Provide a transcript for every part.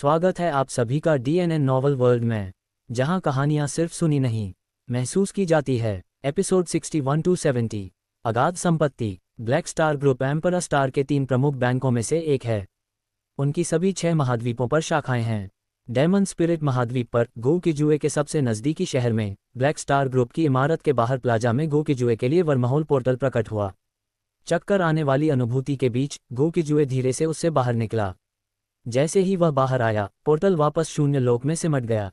स्वागत है आप सभी का डीएनएन नॉवल वर्ल्ड में, जहां कहानियां सिर्फ सुनी नहीं, महसूस की जाती है। Episode 61 to 70। अगाध संपत्ति। Black star group emperor star के 3 प्रमुख बैंकों में से एक है। उनकी सभी 6 महाद्वीपों पर शाखाएं हैं। डेमन स्पिरिट महाद्वीप पर गो की जुए के सबसे नज़दीकी शहर में ब्लैक स्टार ग्रुप की इमारत के बाहर प्लाजा में गो की जुए के लिए वर्महोल पोर्टल प्रकट हुआ। चक्कर आने वाली अनुभूति के बीच गो की जुए धीरे से उससे बाहर निकला। जैसे ही वह बाहर आया, पोर्टल वापस शून्य लोक में सिमट गया।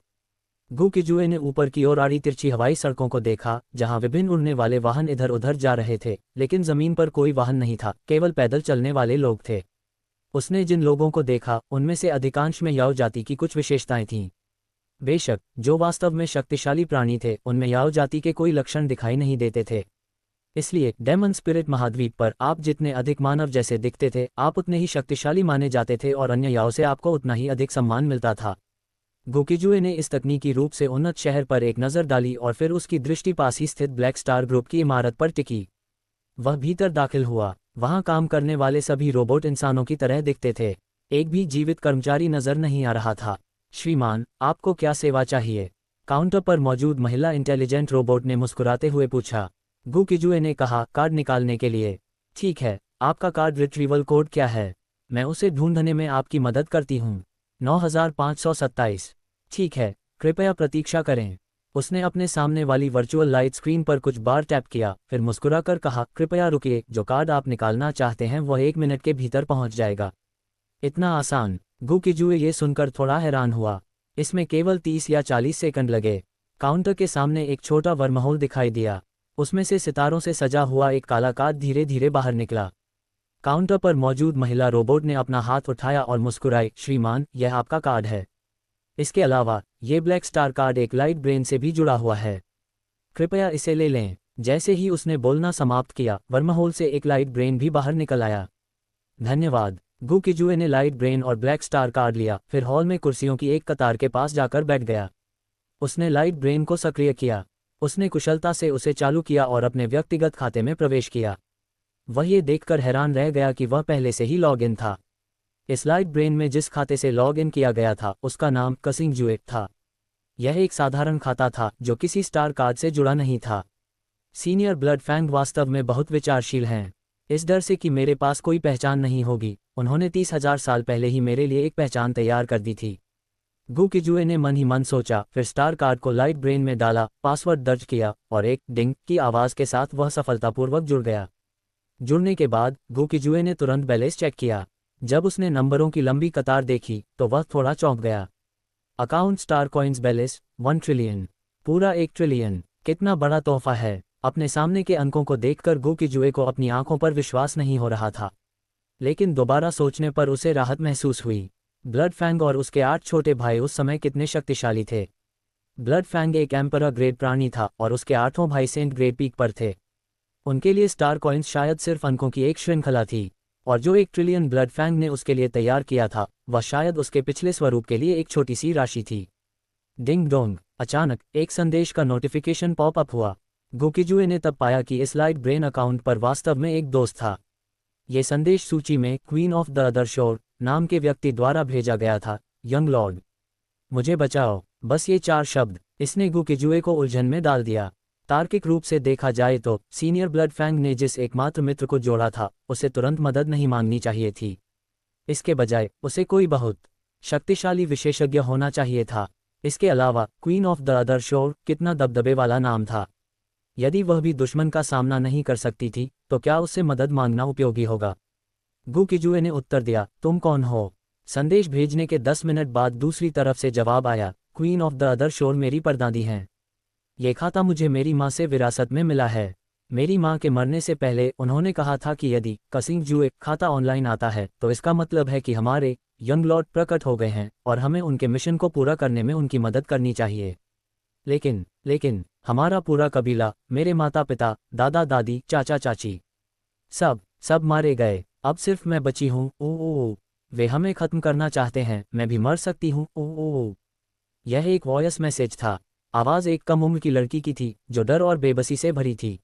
गो की जुए ने ऊपर की ओर आड़ी तिरछी हवाई सड़कों को देखा, जहां विभिन्न उड़ने वाले वाहन इधर उधर जा रहे थे, लेकिन जमीन पर कोई वाहन नहीं था, केवल पैदल चलने वाले लोग थे। उसने जिन लोगों को देखा, उनमें से अधिकांश में याओ जाति की कुछ विशेषताएं थीं। बेशक जो वास्तव में शक्तिशाली प्राणी थे, उनमें याओ जाति के कोई लक्षण दिखाई नहीं देते थे। इसलिए डेमन स्पिरिट महाद्वीप पर आप जितने अधिक मानव जैसे दिखते थे, आप उतने ही शक्तिशाली माने जाते थे और अन्य याओ से आपको उतना ही अधिक सम्मान मिलता था। गोकीजुए ने इस तकनीकी रूप से उन्नत शहर पर एक नज़र डाली और फिर उसकी दृष्टि पास ही स्थित ब्लैक स्टार ग्रुप की इमारत पर टिकी। वह भीतर दाखिल हुआ। वहां काम करने वाले सभी रोबोट इंसानों की तरह दिखते थे। एक भी जीवित कर्मचारी नजर नहीं आ रहा था। श्रीमान, आपको क्या सेवा चाहिए? काउंटर पर मौजूद महिला इंटेलिजेंट रोबोट ने मुस्कुराते हुए पूछा। गोकीजुए ने कहा, कार्ड निकालने के लिए। ठीक है, आपका कार्ड रिट्रीवल कोड क्या है? मैं उसे ढूंढने में आपकी मदद करती हूँ। 9527। ठीक है, कृपया प्रतीक्षा करें। उसने अपने सामने वाली वर्चुअल लाइट स्क्रीन पर कुछ बार टैप किया, फिर मुस्कुराकर कहा, कृपया रुकिए, जो कार्ड आप निकालना चाहते हैं वह 1 मिनट के भीतर पहुंच जाएगा। इतना आसान? गोकीजुए ये सुनकर थोड़ा हैरान हुआ। इसमें केवल 30 या 40 सेकंड लगे। काउंटर के सामने एक छोटा वर्महोल दिखाई दिया। उसमें से सितारों से सजा हुआ एक काला कार्ड धीरे धीरे बाहर निकला। काउंटर पर मौजूद महिला रोबोट ने अपना हाथ उठाया और मुस्कुराई, श्रीमान, यह आपका कार्ड है। इसके अलावा ये ब्लैक स्टार कार्ड एक लाइट ब्रेन से भी जुड़ा हुआ है। कृपया इसे ले लें। जैसे ही उसने बोलना समाप्त किया, वर्महोल से एक लाइट ब्रेन भी बाहर निकल आया। धन्यवाद। गोकीजुए ने लाइट ब्रेन और ब्लैक स्टार कार्ड लिया, फिर हॉल में कुर्सियों की एक कतार के पास जाकर बैठ गया। उसने लाइट ब्रेन को सक्रिय किया। उसने कुशलता से उसे चालू किया और अपने व्यक्तिगत खाते में प्रवेश किया। वह ये देखकर हैरान रह गया कि वह पहले से ही लॉग इन था। इस लाइट ब्रेन में जिस खाते से लॉग इन किया गया था, उसका नाम कसिंग जुए था। यह एक साधारण खाता था जो किसी स्टार कार्ड से जुड़ा नहीं था। सीनियर ब्लड फैंग वास्तव में बहुत विचारशील हैं। इस डर से कि मेरे पास कोई पहचान नहीं होगी, उन्होंने 30,000 साल पहले ही मेरे लिए एक पहचान तैयार कर दी थी। गोकीजुए ने मन ही मन सोचा, फिर स्टार कार्ड को लाइट ब्रेन में डाला, पासवर्ड दर्ज किया और एक डिंग की आवाज़ के साथ वह सफलतापूर्वक जुड़ गया। जुड़ने के बाद गोकीजुए ने तुरंत बैलेंस चेक किया। जब उसने नंबरों की लंबी कतार देखी तो वह थोड़ा चौंक गया। Account star coins balance 1 trillion. पूरा 1 ट्रिलियन। कितना बड़ा तोहफा है। अपने सामने के अंकों को देखकर गोकीजुए को अपनी आंखों पर विश्वास नहीं हो रहा था, लेकिन दोबारा सोचने पर उसे राहत महसूस हुई। ब्लड फैंग और उसके 8 छोटे भाई उस समय कितने शक्तिशाली थे। ब्लड फैंग एक एम्परर ग्रेड प्राणी था और उसके 8वां भाई सेंट ग्रेड पीक पर थे। उनके लिए स्टार कॉइन्स शायद सिर्फ अंकों की एक श्रृंखला थी, और जो 1 ट्रिलियन ब्लड फैंग ने उसके लिए तैयार किया था, वह शायद उसके पिछले स्वरूप के लिए एक छोटी सी राशि थी। Ding dong. अचानक एक संदेश का नोटिफिकेशन पॉप अप हुआ। गोकीजुए ने तब पाया कि इस लाइट ब्रेन अकाउंट पर वास्तव में एक दोस्त था। ये संदेश सूची में क्वीन ऑफ द अदर शोर नाम के व्यक्ति द्वारा भेजा गया था। यंग लॉर्ड, मुझे बचाओ। बस ये 4 शब्द। इसने गोकीजुए को उलझन में डाल दिया। तार्किक रूप से देखा जाए तो सीनियर ब्लड फैंग ने जिस एकमात्र मित्र को जोड़ा था, उसे तुरंत मदद नहीं मांगनी चाहिए थी। इसके बजाय उसे कोई बहुत शक्तिशाली विशेषज्ञ होना चाहिए था। इसके अलावा क्वीन ऑफ द अदर शोर कितना दबदबे वाला नाम था। यदि वह भी दुश्मन का सामना नहीं कर सकती थी, तो क्या उससे मदद मांगना उपयोगी होगा? गोकीजुए ने उत्तर दिया, तुम कौन हो? संदेश भेजने के 10 मिनट बाद दूसरी तरफ से जवाब आया, क्वीन ऑफ द अदर शोर मेरी परदादी हैं। ये खाता मुझे मेरी माँ से विरासत में मिला है। मेरी माँ के मरने से पहले उन्होंने कहा था कि यदि कसिंग जुए खाता ऑनलाइन आता है, तो इसका मतलब है कि हमारे यंग लॉर्ड प्रकट हो गए हैं और हमें उनके मिशन को पूरा करने में उनकी मदद करनी चाहिए। लेकिन हमारा पूरा कबीला, मेरे माता पिता, दादा दादी, चाचा चाची, सब मारे गए। अब सिर्फ मैं बची हूँ। ओ, वे हमें खत्म करना चाहते हैं। मैं भी मर सकती हूँ। ओ। यह एक वॉयस मैसेज था। आवाज़ एक कम उम्र की लड़की की थी, जो डर और बेबसी से भरी थी।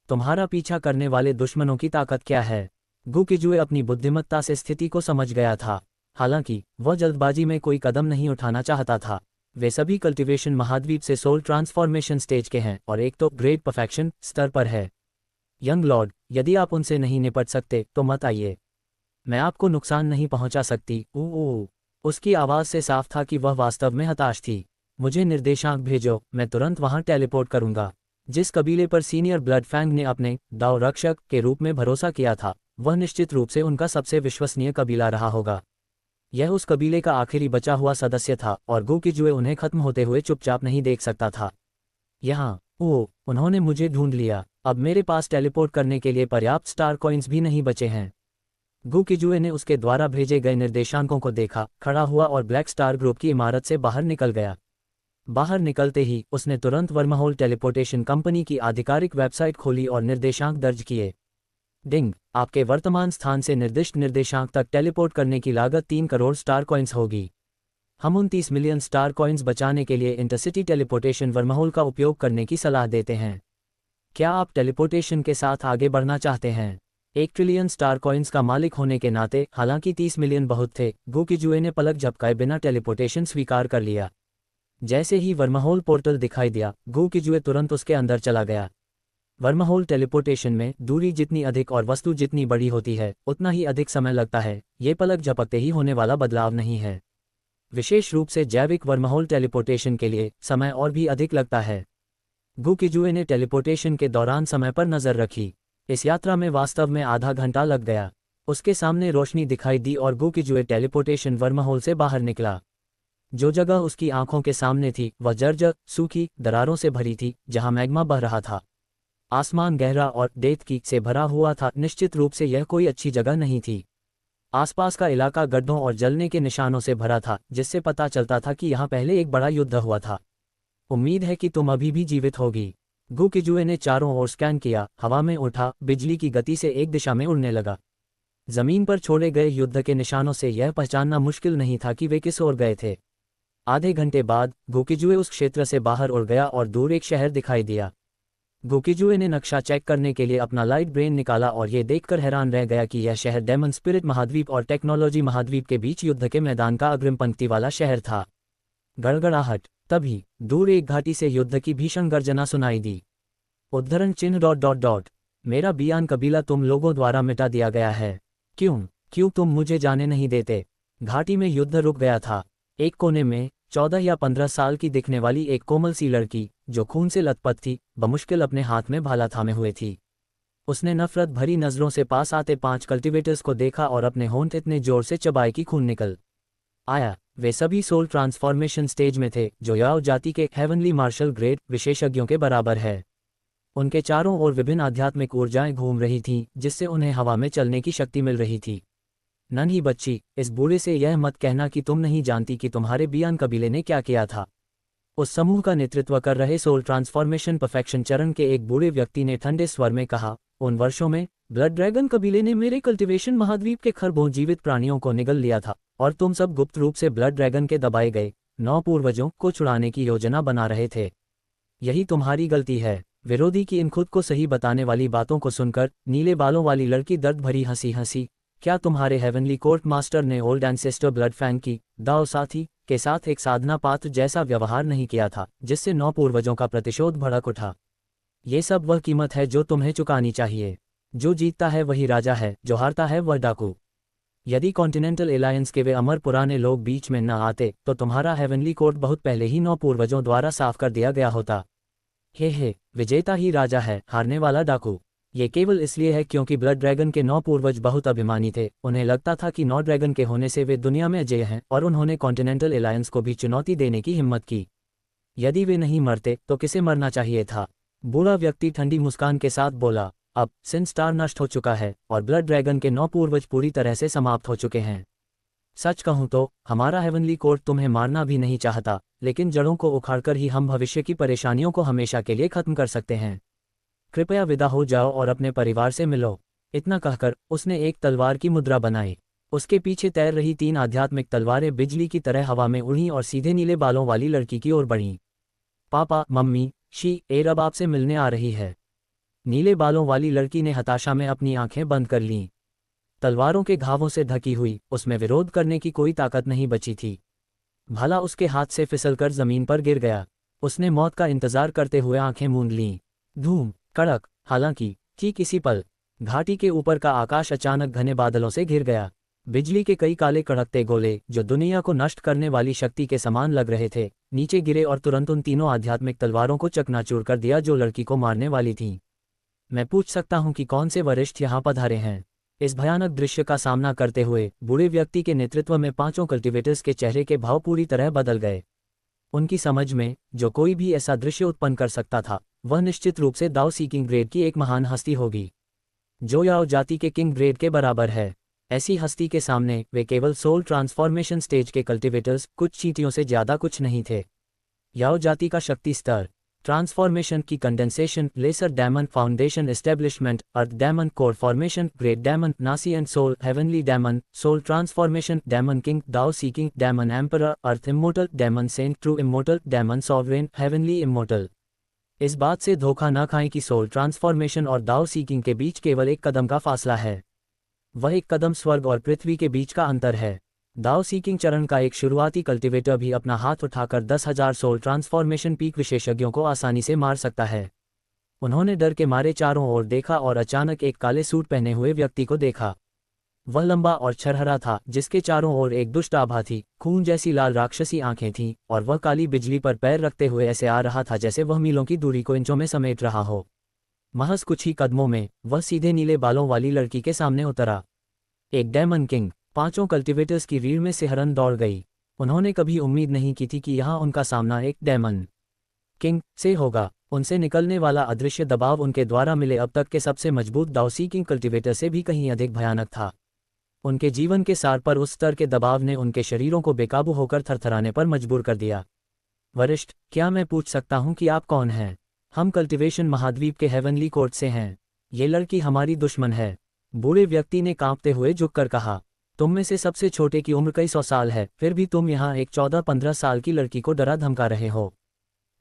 तुम्हारा पीछा करने वाले दुश्मनों की ताकत क्या है? गोकीजुए अपनी बुद्धिमत्ता से स्थिति को समझ गया था। हालांकि वह जल्दबाजी में कोई कदम नहीं उठाना चाहता था। वे सभी कल्टीवेशन महाद्वीप से सोल ट्रांसफॉर्मेशन स्टेज के हैं और एक तो ग्रेट परफेक्शन स्तर पर है। यंग लॉर्ड, यदि आप उनसे नहीं निपट सकते तो मत आइए। मैं आपको नुकसान नहीं पहुंचा सकती। उसकी आवाज़ से साफ था कि वह वास्तव में हताश थी। मुझे निर्देशांक भेजो, मैं तुरंत वहां टेलीपोर्ट करूंगा। जिस कबीले पर सीनियर ब्लड फैंग ने अपने दाव रक्षक के रूप में भरोसा किया था, वह निश्चित रूप से उनका सबसे विश्वसनीय कबीला रहा होगा। यह उस कबीले का आखिरी बचा हुआ सदस्य था और गो किजुए उन्हें खत्म होते हुए चुपचाप नहीं देख सकता था। यहाँ उन्होंने मुझे ढूंढ लिया। अब मेरे पास टेलीपोर्ट करने के लिए पर्याप्त स्टार कॉइन्स भी नहीं बचे हैं। गो किजुए ने उसके द्वारा भेजे गए निर्देशांकों को देखा, खड़ा हुआ और ब्लैक स्टार ग्रुप की इमारत से बाहर निकल गया। बाहर निकलते ही उसने तुरंत वर्महोल टेलीपोर्टेशन कंपनी की आधिकारिक वेबसाइट खोली और निर्देशांक दर्ज किए। डिंग, आपके वर्तमान स्थान से निर्दिष्ट निर्देशांक तक टेलीपोर्ट करने की लागत 3 करोड़ स्टार कॉइन्स होगी। हम 29 मिलियन स्टार कॉइन्स बचाने के लिए इंटरसिटी टेलीपोर्टेशन वर्महोल का उपयोग करने की सलाह देते हैं। क्या आप टेलीपोर्टेशन के साथ आगे बढ़ना चाहते हैं? 1 ट्रिलियन स्टार कॉइन्स का मालिक होने के नाते, हालांकि 30 मिलियन बहुत थे, गो किजुए ने पलक झपकाए बिना टेलीपोर्टेशन स्वीकार कर लिया। जैसे ही वर्महोल पोर्टल दिखाई दिया, गो किजुए तुरंत उसके अंदर चला गया। वर्महोल टेलीपोर्टेशन में दूरी जितनी अधिक और वस्तु जितनी बड़ी होती है, उतना ही अधिक समय लगता है। ये पलक झपकते ही होने वाला बदलाव नहीं है। विशेष रूप से जैविक वर्महोल टेलीपोर्टेशन के लिए समय और भी अधिक लगता है। गो किजुए ने टेलीपोर्टेशन के दौरान समय पर नजर रखी। इस यात्रा में वास्तव में आधा घंटा लग गया। उसके सामने रोशनी दिखाई दी और गो किजुए टेलीपोर्टेशन वर्महोल से बाहर निकला। जो जगह उसकी आंखों के सामने थी वह जर्जर, सूखी दरारों से भरी थी, जहां मैग्मा बह रहा था। आसमान गहरा और रेत से भरा हुआ था। निश्चित रूप से यह कोई अच्छी जगह नहीं थी। आसपास का इलाका गड्ढों और जलने के निशानों से भरा था, जिससे पता चलता था कि यहाँ पहले एक बड़ा युद्ध हुआ था। उम्मीद है कि तुम अभी भी जीवित होगी। गो किजुए ने चारों ओर स्कैन किया, हवा में उठा, बिजली की गति से एक दिशा में उड़ने लगा। जमीन पर छोड़े गए युद्ध के निशानों से यह पहचानना मुश्किल नहीं था कि वे किस ओर गए थे। आधे घंटे बाद गो किजुए उस क्षेत्र से बाहर उड़ गया और दूर एक शहर दिखाई दिया। गो किजुए ने नक्शा चेक करने के लिए अपना लाइट ब्रेन निकाला और ये देखकर हैरान रह गया कि यह शहर डेमन स्पिरिट महाद्वीप और टेक्नोलॉजी महाद्वीप के बीच युद्ध के मैदान का अग्रिम पंक्ति वाला शहर था। गड़गड़ाहट। तभी दूर एक घाटी से युद्ध की भीषण गर्जना सुनाई दी। उद्धरण चिन्ह ... मेरा बियान कबीला तुम लोगों द्वारा मिटा दिया गया है। क्यों तुम मुझे जाने नहीं देते? घाटी में युद्ध रुक गया था। एक कोने में 14 या 15 साल की दिखने वाली एक कोमल सी लड़की, जो खून से लथपथ थी, बमुश्किल अपने हाथ में भाला थामे हुए थी। उसने नफरत भरी नजरों से पास आते 5 कल्टीवेटर्स को देखा और अपने होंठ इतने जोर से चबाए कि खून निकल आया। वे सभी सोल ट्रांसफॉर्मेशन स्टेज में थे, जो याओ जाति के हेवनली मार्शल ग्रेड विशेषज्ञों के बराबर है। उनके चारों ओर विभिन्न आध्यात्मिक ऊर्जाएं घूम रही थीं, जिससे उन्हें हवा में चलने की शक्ति मिल रही थी। नन्ही बच्ची, इस बूढ़े से यह मत कहना कि तुम नहीं जानती कि तुम्हारे बियान कबीले ने क्या किया था। उस समूह का नेतृत्व कर रहे सोल ट्रांसफॉर्मेशन परफेक्शन चरण के एक बूढ़े व्यक्ति ने ठंडे स्वर में कहा, उन वर्षों में ब्लड ड्रैगन कबीले ने मेरे कल्टीवेशन महाद्वीप के खरबों जीवित प्राणियों को निगल लिया था और तुम सब गुप्त रूप से ब्लड ड्रैगन के दबाए गए 9 पूर्वजों को छुड़ाने की योजना बना रहे थे। यही तुम्हारी गलती है। विरोधी की इन खुद को सही बताने वाली बातों को सुनकर नीले बालों वाली लड़की दर्द भरी हंसी, क्या तुम्हारे हेवनली कोर्ट मास्टर ने ओल्ड एंसेस्टर ब्लड फैंग की दाव साथी के साथ एक साधना पात्र जैसा व्यवहार नहीं किया था, जिससे 9 पूर्वजों का प्रतिशोध भड़क उठा? ये सब वह कीमत है जो तुम्हें चुकानी चाहिए। जो जीतता है वही राजा है, जो हारता है वह डाकू। यदि कॉन्टिनेंटल एलायंस के वे अमर पुराने लोग बीच में न आते तो तुम्हारा हेवनली कोर्ट बहुत पहले ही 9 पूर्वजों द्वारा साफ कर दिया गया होता। हे, विजेता ही राजा है, हारने वाला डाकू। ये केवल इसलिए है क्योंकि ब्लड ड्रैगन के 9 पूर्वज बहुत अभिमानी थे। उन्हें लगता था कि 9 ड्रैगन के होने से वे दुनिया में अजेय हैं, और उन्होंने कॉन्टिनेंटल एलायंस को भी चुनौती देने की हिम्मत की। यदि वे नहीं मरते तो किसे मरना चाहिए था? बूढ़ा व्यक्ति ठंडी मुस्कान के साथ बोला, अब सिन स्टार नष्ट हो चुका है और ब्लड ड्रैगन के 9 पूर्वज पूरी तरह से समाप्त हो चुके हैं। सच कहूं तो हमारा हेवनली कोर्ट तुम्हें मारना भी नहीं चाहता, लेकिन जड़ों को उखाड़कर ही हम भविष्य की परेशानियों को हमेशा के लिए खत्म कर सकते हैं। कृपया विदा हो जाओ और अपने परिवार से मिलो। इतना कहकर उसने एक तलवार की मुद्रा बनाई। उसके पीछे तैर रही 3 आध्यात्मिक तलवारें बिजली की तरह हवा में उड़ीं और सीधे नीले बालों वाली लड़की की ओर बढ़ीं। पापा, मम्मी, रब आपसे मिलने आ रही है। नीले बालों वाली लड़की ने हताशा में अपनी आंखें बंद कर लीं। तलवारों के घावों से ढकी हुई, उसमें विरोध करने की कोई ताकत नहीं बची थी। भाला उसके हाथ से फिसलकर जमीन पर गिर गया। उसने मौत का इंतजार करते हुए आंखें मूंद लीं। धूम, कड़क। हालांकि ठीक इसी पल घाटी के ऊपर का आकाश अचानक घने बादलों से घिर गया। बिजली के कई काले कड़कते गोले, जो दुनिया को नष्ट करने वाली शक्ति के समान लग रहे थे, नीचे गिरे और तुरंत उन तीनों आध्यात्मिक तलवारों को चकनाचूर कर दिया जो लड़की को मारने वाली थीं। मैं पूछ सकता हूं कि कौन से वरिष्ठ यहाँ पधारे हैं? इस भयानक दृश्य का सामना करते हुए बूढ़े व्यक्ति के नेतृत्व में पांचों कल्टिवेटर्स के चेहरे के भाव पूरी तरह बदल गए। उनकी समझ में जो कोई भी ऐसा दृश्य उत्पन्न कर सकता था, वह निश्चित रूप से दाओ सीकिंग ग्रेड की एक महान हस्ती होगी, जो याओ जाति के किंग ग्रेड के बराबर है। ऐसी हस्ती के सामने वे केवल सोल ट्रांसफॉर्मेशन स्टेज के कल्टिवेटर्स कुछ चींटियों से ज्यादा कुछ नहीं थे। याओ जाति का शक्ति स्तर, ट्रांसफॉर्मेशन की condensation, lesser demon foundation establishment, earth demon core formation, great demon, नासी and soul, heavenly demon, soul transformation, demon king, Dao seeking, demon emperor, earth immortal, demon saint, true immortal, demon sovereign, heavenly immortal. इस बात से धोखा न खाएं कि soul transformation और दाओ सीकिंग के बीच केवल एक कदम का फासला है। वह एक कदम स्वर्ग और पृथ्वी के बीच का अंतर है। दाओ सीकिंग चरण का एक शुरुआती कल्टिवेटर भी अपना हाथ उठाकर 10,000 सोल ट्रांसफॉर्मेशन पीक विशेषज्ञों को आसानी से मार सकता है। उन्होंने डर के मारे चारों ओर देखा और अचानक एक काले सूट पहने हुए व्यक्ति को देखा। वह लंबा और छरहरा था, जिसके चारों ओर एक दुष्ट आभा थी, खून जैसी लाल राक्षसी आंखें थीं, और वह काली बिजली पर पैर रखते हुए ऐसे आ रहा था जैसे वह मीलों की दूरी को इंचों में समेट रहा हो। महज कुछ ही कदमों में वह सीधे नीले बालों वाली लड़की के सामने उतरा। एक डेमन किंग। पांचों कल्टिवेटर्स की रीढ़ में सिहरन दौड़ गई। उन्होंने कभी उम्मीद नहीं की थी कि यहाँ उनका सामना एक डेमन किंग से होगा। उनसे निकलने वाला अदृश्य दबाव उनके द्वारा मिले अब तक के सबसे मजबूत दाओ सीकिंग कल्टिवेटर से भी कहीं अधिक भयानक था। उनके जीवन के सार पर उस स्तर के दबाव ने उनके शरीरों को बेकाबू होकर थरथराने पर मजबूर कर दिया। वरिष्ठ, क्या मैं पूछ सकता हूँ कि आप कौन हैं? हम कल्टिवेशन महाद्वीप के हेवनली कोर्ट से हैं। ये लड़की हमारी दुश्मन है, बूढ़े व्यक्ति ने कांपते हुए झुककर कहा। तुम में से सबसे छोटे की उम्र कई 100 साल है, फिर भी तुम यहाँ एक 14-15 साल की लड़की को डरा धमका रहे हो।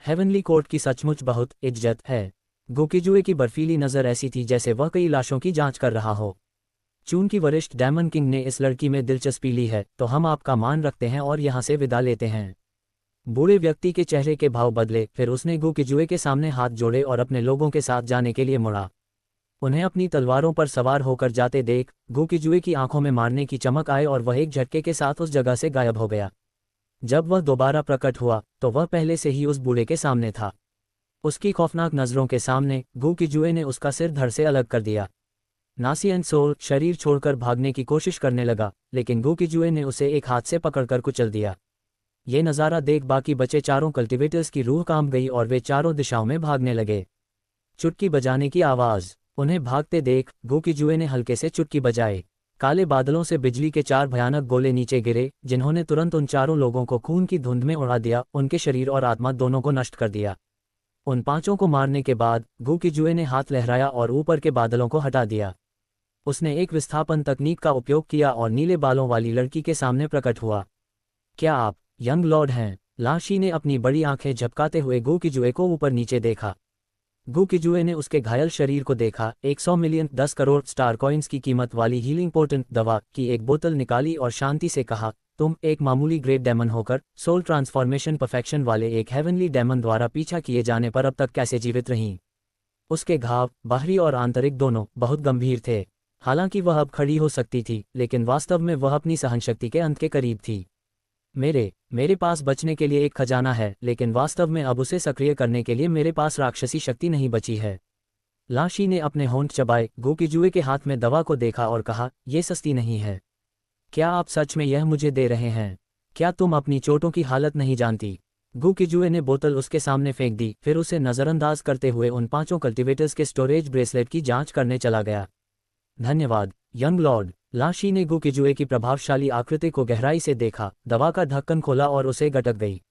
हेवनली कोर्ट की सचमुच बहुत इज्जत है। गोकिजुए की बर्फीली नज़र ऐसी थी जैसे वह कई लाशों की जांच कर रहा हो। चूंकि वरिष्ठ डेमन किंग ने इस लड़की में दिलचस्पी ली है, तो हम आपका मान रखते हैं और यहाँ से विदा लेते हैं। बूढ़े व्यक्ति के चेहरे के भाव बदले, फिर उसने गोकिजुए के सामने हाथ जोड़े और अपने लोगों के साथ जाने के लिए मुड़ा। उन्हें अपनी तलवारों पर सवार होकर जाते देख गोकिजुए की आंखों में मारने की चमक आए और वह एक झटके के साथ उस जगह से गायब हो गया। जब वह दोबारा प्रकट हुआ तो वह पहले से ही उस बूढ़े के सामने था। उसकी खौफनाक नज़रों के सामने गोकिजुए ने उसका सिर धड़ से अलग कर दिया। नासी एंड सोल शरीर छोड़कर भागने की कोशिश करने लगा, लेकिन गोकिजुए ने उसे एक हाथ से पकड़कर कुचल दिया। ये नज़ारा देख बाकी बचे चारों कल्टिवेटर्स की रूह कांप गई और वे चारों दिशाओं में भागने लगे। चुटकी बजाने की आवाज़। उन्हें भागते देख गोकिजुए ने हल्के से चुटकी बजाई। काले बादलों से बिजली के 4 भयानक गोले नीचे गिरे, जिन्होंने तुरंत उन चारों लोगों को खून की धुंध में उड़ा दिया, उनके शरीर और आत्मा दोनों को नष्ट कर दिया। उन पांचों को मारने के बाद गोकिजुए ने हाथ लहराया और ऊपर के बादलों को हटा दिया। उसने एक विस्थापन तकनीक का उपयोग किया और नीले बालों वाली लड़की के सामने प्रकट हुआ। क्या आप यंग लॉर्ड हैं? लाशी ने अपनी बड़ी आंखें झपकाते हुए गोकिजुए को ऊपर नीचे देखा। गोकिजुए ने उसके घायल शरीर को देखा, 100 मिलियन 10 करोड़ स्टार कॉइन्स की कीमत वाली हीलिंग पोटेंट दवा की एक बोतल निकाली और शांति से कहा, तुम एक मामूली ग्रेट डेमन होकर सोल ट्रांसफॉर्मेशन परफेक्शन वाले एक हेवनली डेमन द्वारा पीछा किए जाने पर अब तक कैसे जीवित रहीं? उसके घाव, बाहरी और आंतरिक दोनों, बहुत गंभीर थे। हालांकि वह अब खड़ी हो सकती थी, लेकिन वास्तव में वह अपनी सहनशक्ति के अंत के करीब थी। मेरे पास बचने के लिए एक खजाना है, लेकिन वास्तव में अब उसे सक्रिय करने के लिए मेरे पास राक्षसी शक्ति नहीं बची है। लाशी ने अपने होंठ चबाए गोकिजुए के हाथ में दवा को देखा और कहा, यह सस्ती नहीं है। क्या आप सच में यह मुझे दे रहे हैं? क्या तुम अपनी चोटों की हालत नहीं जानती? गोकिजुए ने बोतल उसके सामने फेंक दी, फिर उसे नज़रअंदाज करते हुए उन पांचों कल्टिवेटर्स के स्टोरेज ब्रेसलेट की जांच करने चला गया। धन्यवाद यंग लॉर्ड। लाशी ने गोकिजुए की प्रभावशाली आकृति को गहराई से देखा, दवा का ढक्कन खोला और उसे गटक गई।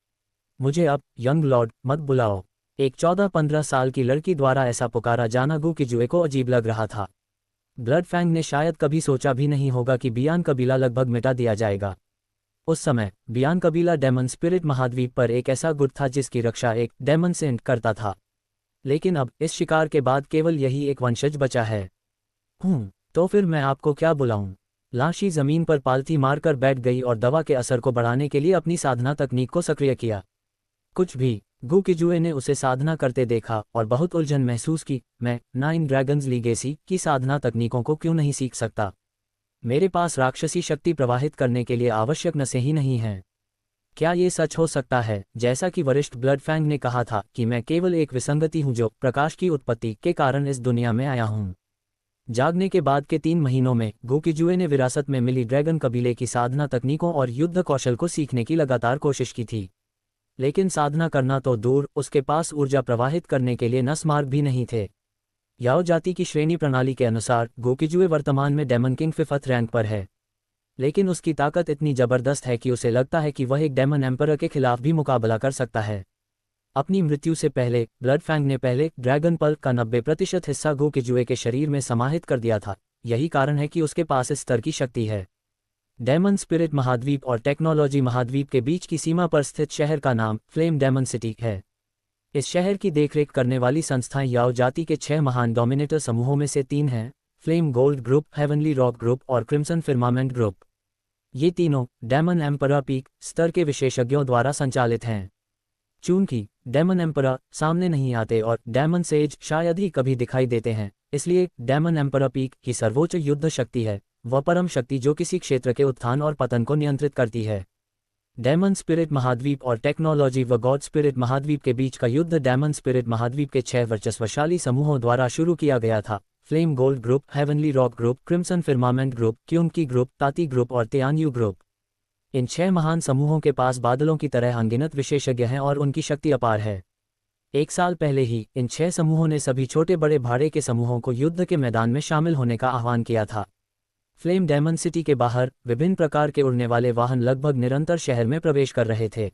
मुझे अब यंग लॉर्ड मत बुलाओ। एक 14-15 साल की लड़की द्वारा ऐसा पुकारा जाना गोकिजुए को अजीब लग रहा था। ब्लडफैंग ने शायद कभी सोचा भी नहीं होगा कि बियान कबीला लगभग मिटा दिया जाएगा। उस समय बियान कबीला डेमन स्पिरिट महाद्वीप पर एक ऐसा गुट था जिसकी रक्षा एक डेमन सेंट करता था। लेकिन अब इस शिकार के बाद केवल यही एक वंशज बचा है। तो फिर मैं आपको क्या बुलाऊं? लाशी जमीन पर पालथी मारकर बैठ गई और दवा के असर को बढ़ाने के लिए अपनी साधना तकनीक को सक्रिय किया। कुछ भी। गु किजुए ने उसे साधना करते देखा और बहुत उलझन महसूस की। मैं 9 ड्रैगन्स लीगेसी की साधना तकनीकों को क्यों नहीं सीख सकता? मेरे पास राक्षसी शक्ति प्रवाहित करने के लिए आवश्यक नसें ही नहीं हैं। क्या ये सच हो सकता है, जैसा कि वरिष्ठ ब्लडफैंग ने कहा था, कि मैं केवल एक विसंगति हूं जो प्रकाश की उत्पत्ति के कारण इस दुनिया में आया हूं? जागने के बाद के 3 महीनों में गु किजुए ने विरासत में मिली ड्रैगन कबीले की साधना तकनीकों और युद्ध कौशल को सीखने की लगातार कोशिश की थी। लेकिन साधना करना तो दूर, उसके पास ऊर्जा प्रवाहित करने के लिए नस मार्ग भी नहीं थे। याओ जाति की श्रेणी प्रणाली के अनुसार गु किजुए वर्तमान में डेमन किंग 5th रैंक पर है। लेकिन उसकी ताकत इतनी जबरदस्त है कि उसे लगता है कि वह एक डेमन एम्परर के खिलाफ भी मुकाबला कर सकता है। अपनी मृत्यु से पहले ब्लडफैंग ने पहले ड्रैगन पल्प का 90% हिस्सा गु किजुए के शरीर में समाहित कर दिया था। यही कारण है कि उसके पास इस स्तर की शक्ति है। डेमन स्पिरिट महाद्वीप और टेक्नोलॉजी महाद्वीप के बीच की सीमा पर स्थित शहर का नाम फ्लेम डेमन सिटी है। इस शहर की देखरेख करने वाली संस्थाएं याओ जाति के 6 महान डोमिनेटर समूहों में से 3 हैं, flame gold group, heavenly rock group और क्रिम्सन फिर्मामेंट ग्रुप। ये तीनों डेमन एम्परर पीक स्तर के विशेषज्ञों द्वारा संचालित हैं। चूंकि डेमन एम्परर सामने नहीं आते और डेमन सेज शायद ही कभी दिखाई देते हैं, इसलिए डेमन एम्परर पीक की सर्वोच्च युद्ध शक्ति है, वह परम शक्ति जो किसी क्षेत्र के उत्थान और पतन को नियंत्रित करती है। डेमन स्पिरिट महाद्वीप और टेक्नोलॉजी व गॉड स्पिरिट महाद्वीप के बीच का युद्ध डेमन स्पिरिट महाद्वीप के 6 वर्चस्वशाली समूहों द्वारा शुरू किया गया था, flame gold group, heavenly rock group, crimson firmament group, क्यूनकी ग्रुप, ताती ग्रुप और तेयानयू ग्रुप। इन 6 महान समूहों के पास बादलों की तरह अनगिनत विशेषज्ञ हैं और उनकी शक्ति अपार है। 1 साल पहले ही इन 6 समूहों ने सभी छोटे बड़े भाड़े के समूहों को युद्ध के मैदान में शामिल होने का आह्वान किया था। फ्लेम डेमन सिटी के बाहर विभिन्न प्रकार के उड़ने वाले वाहन लगभग निरंतर शहर में प्रवेश कर रहे थे।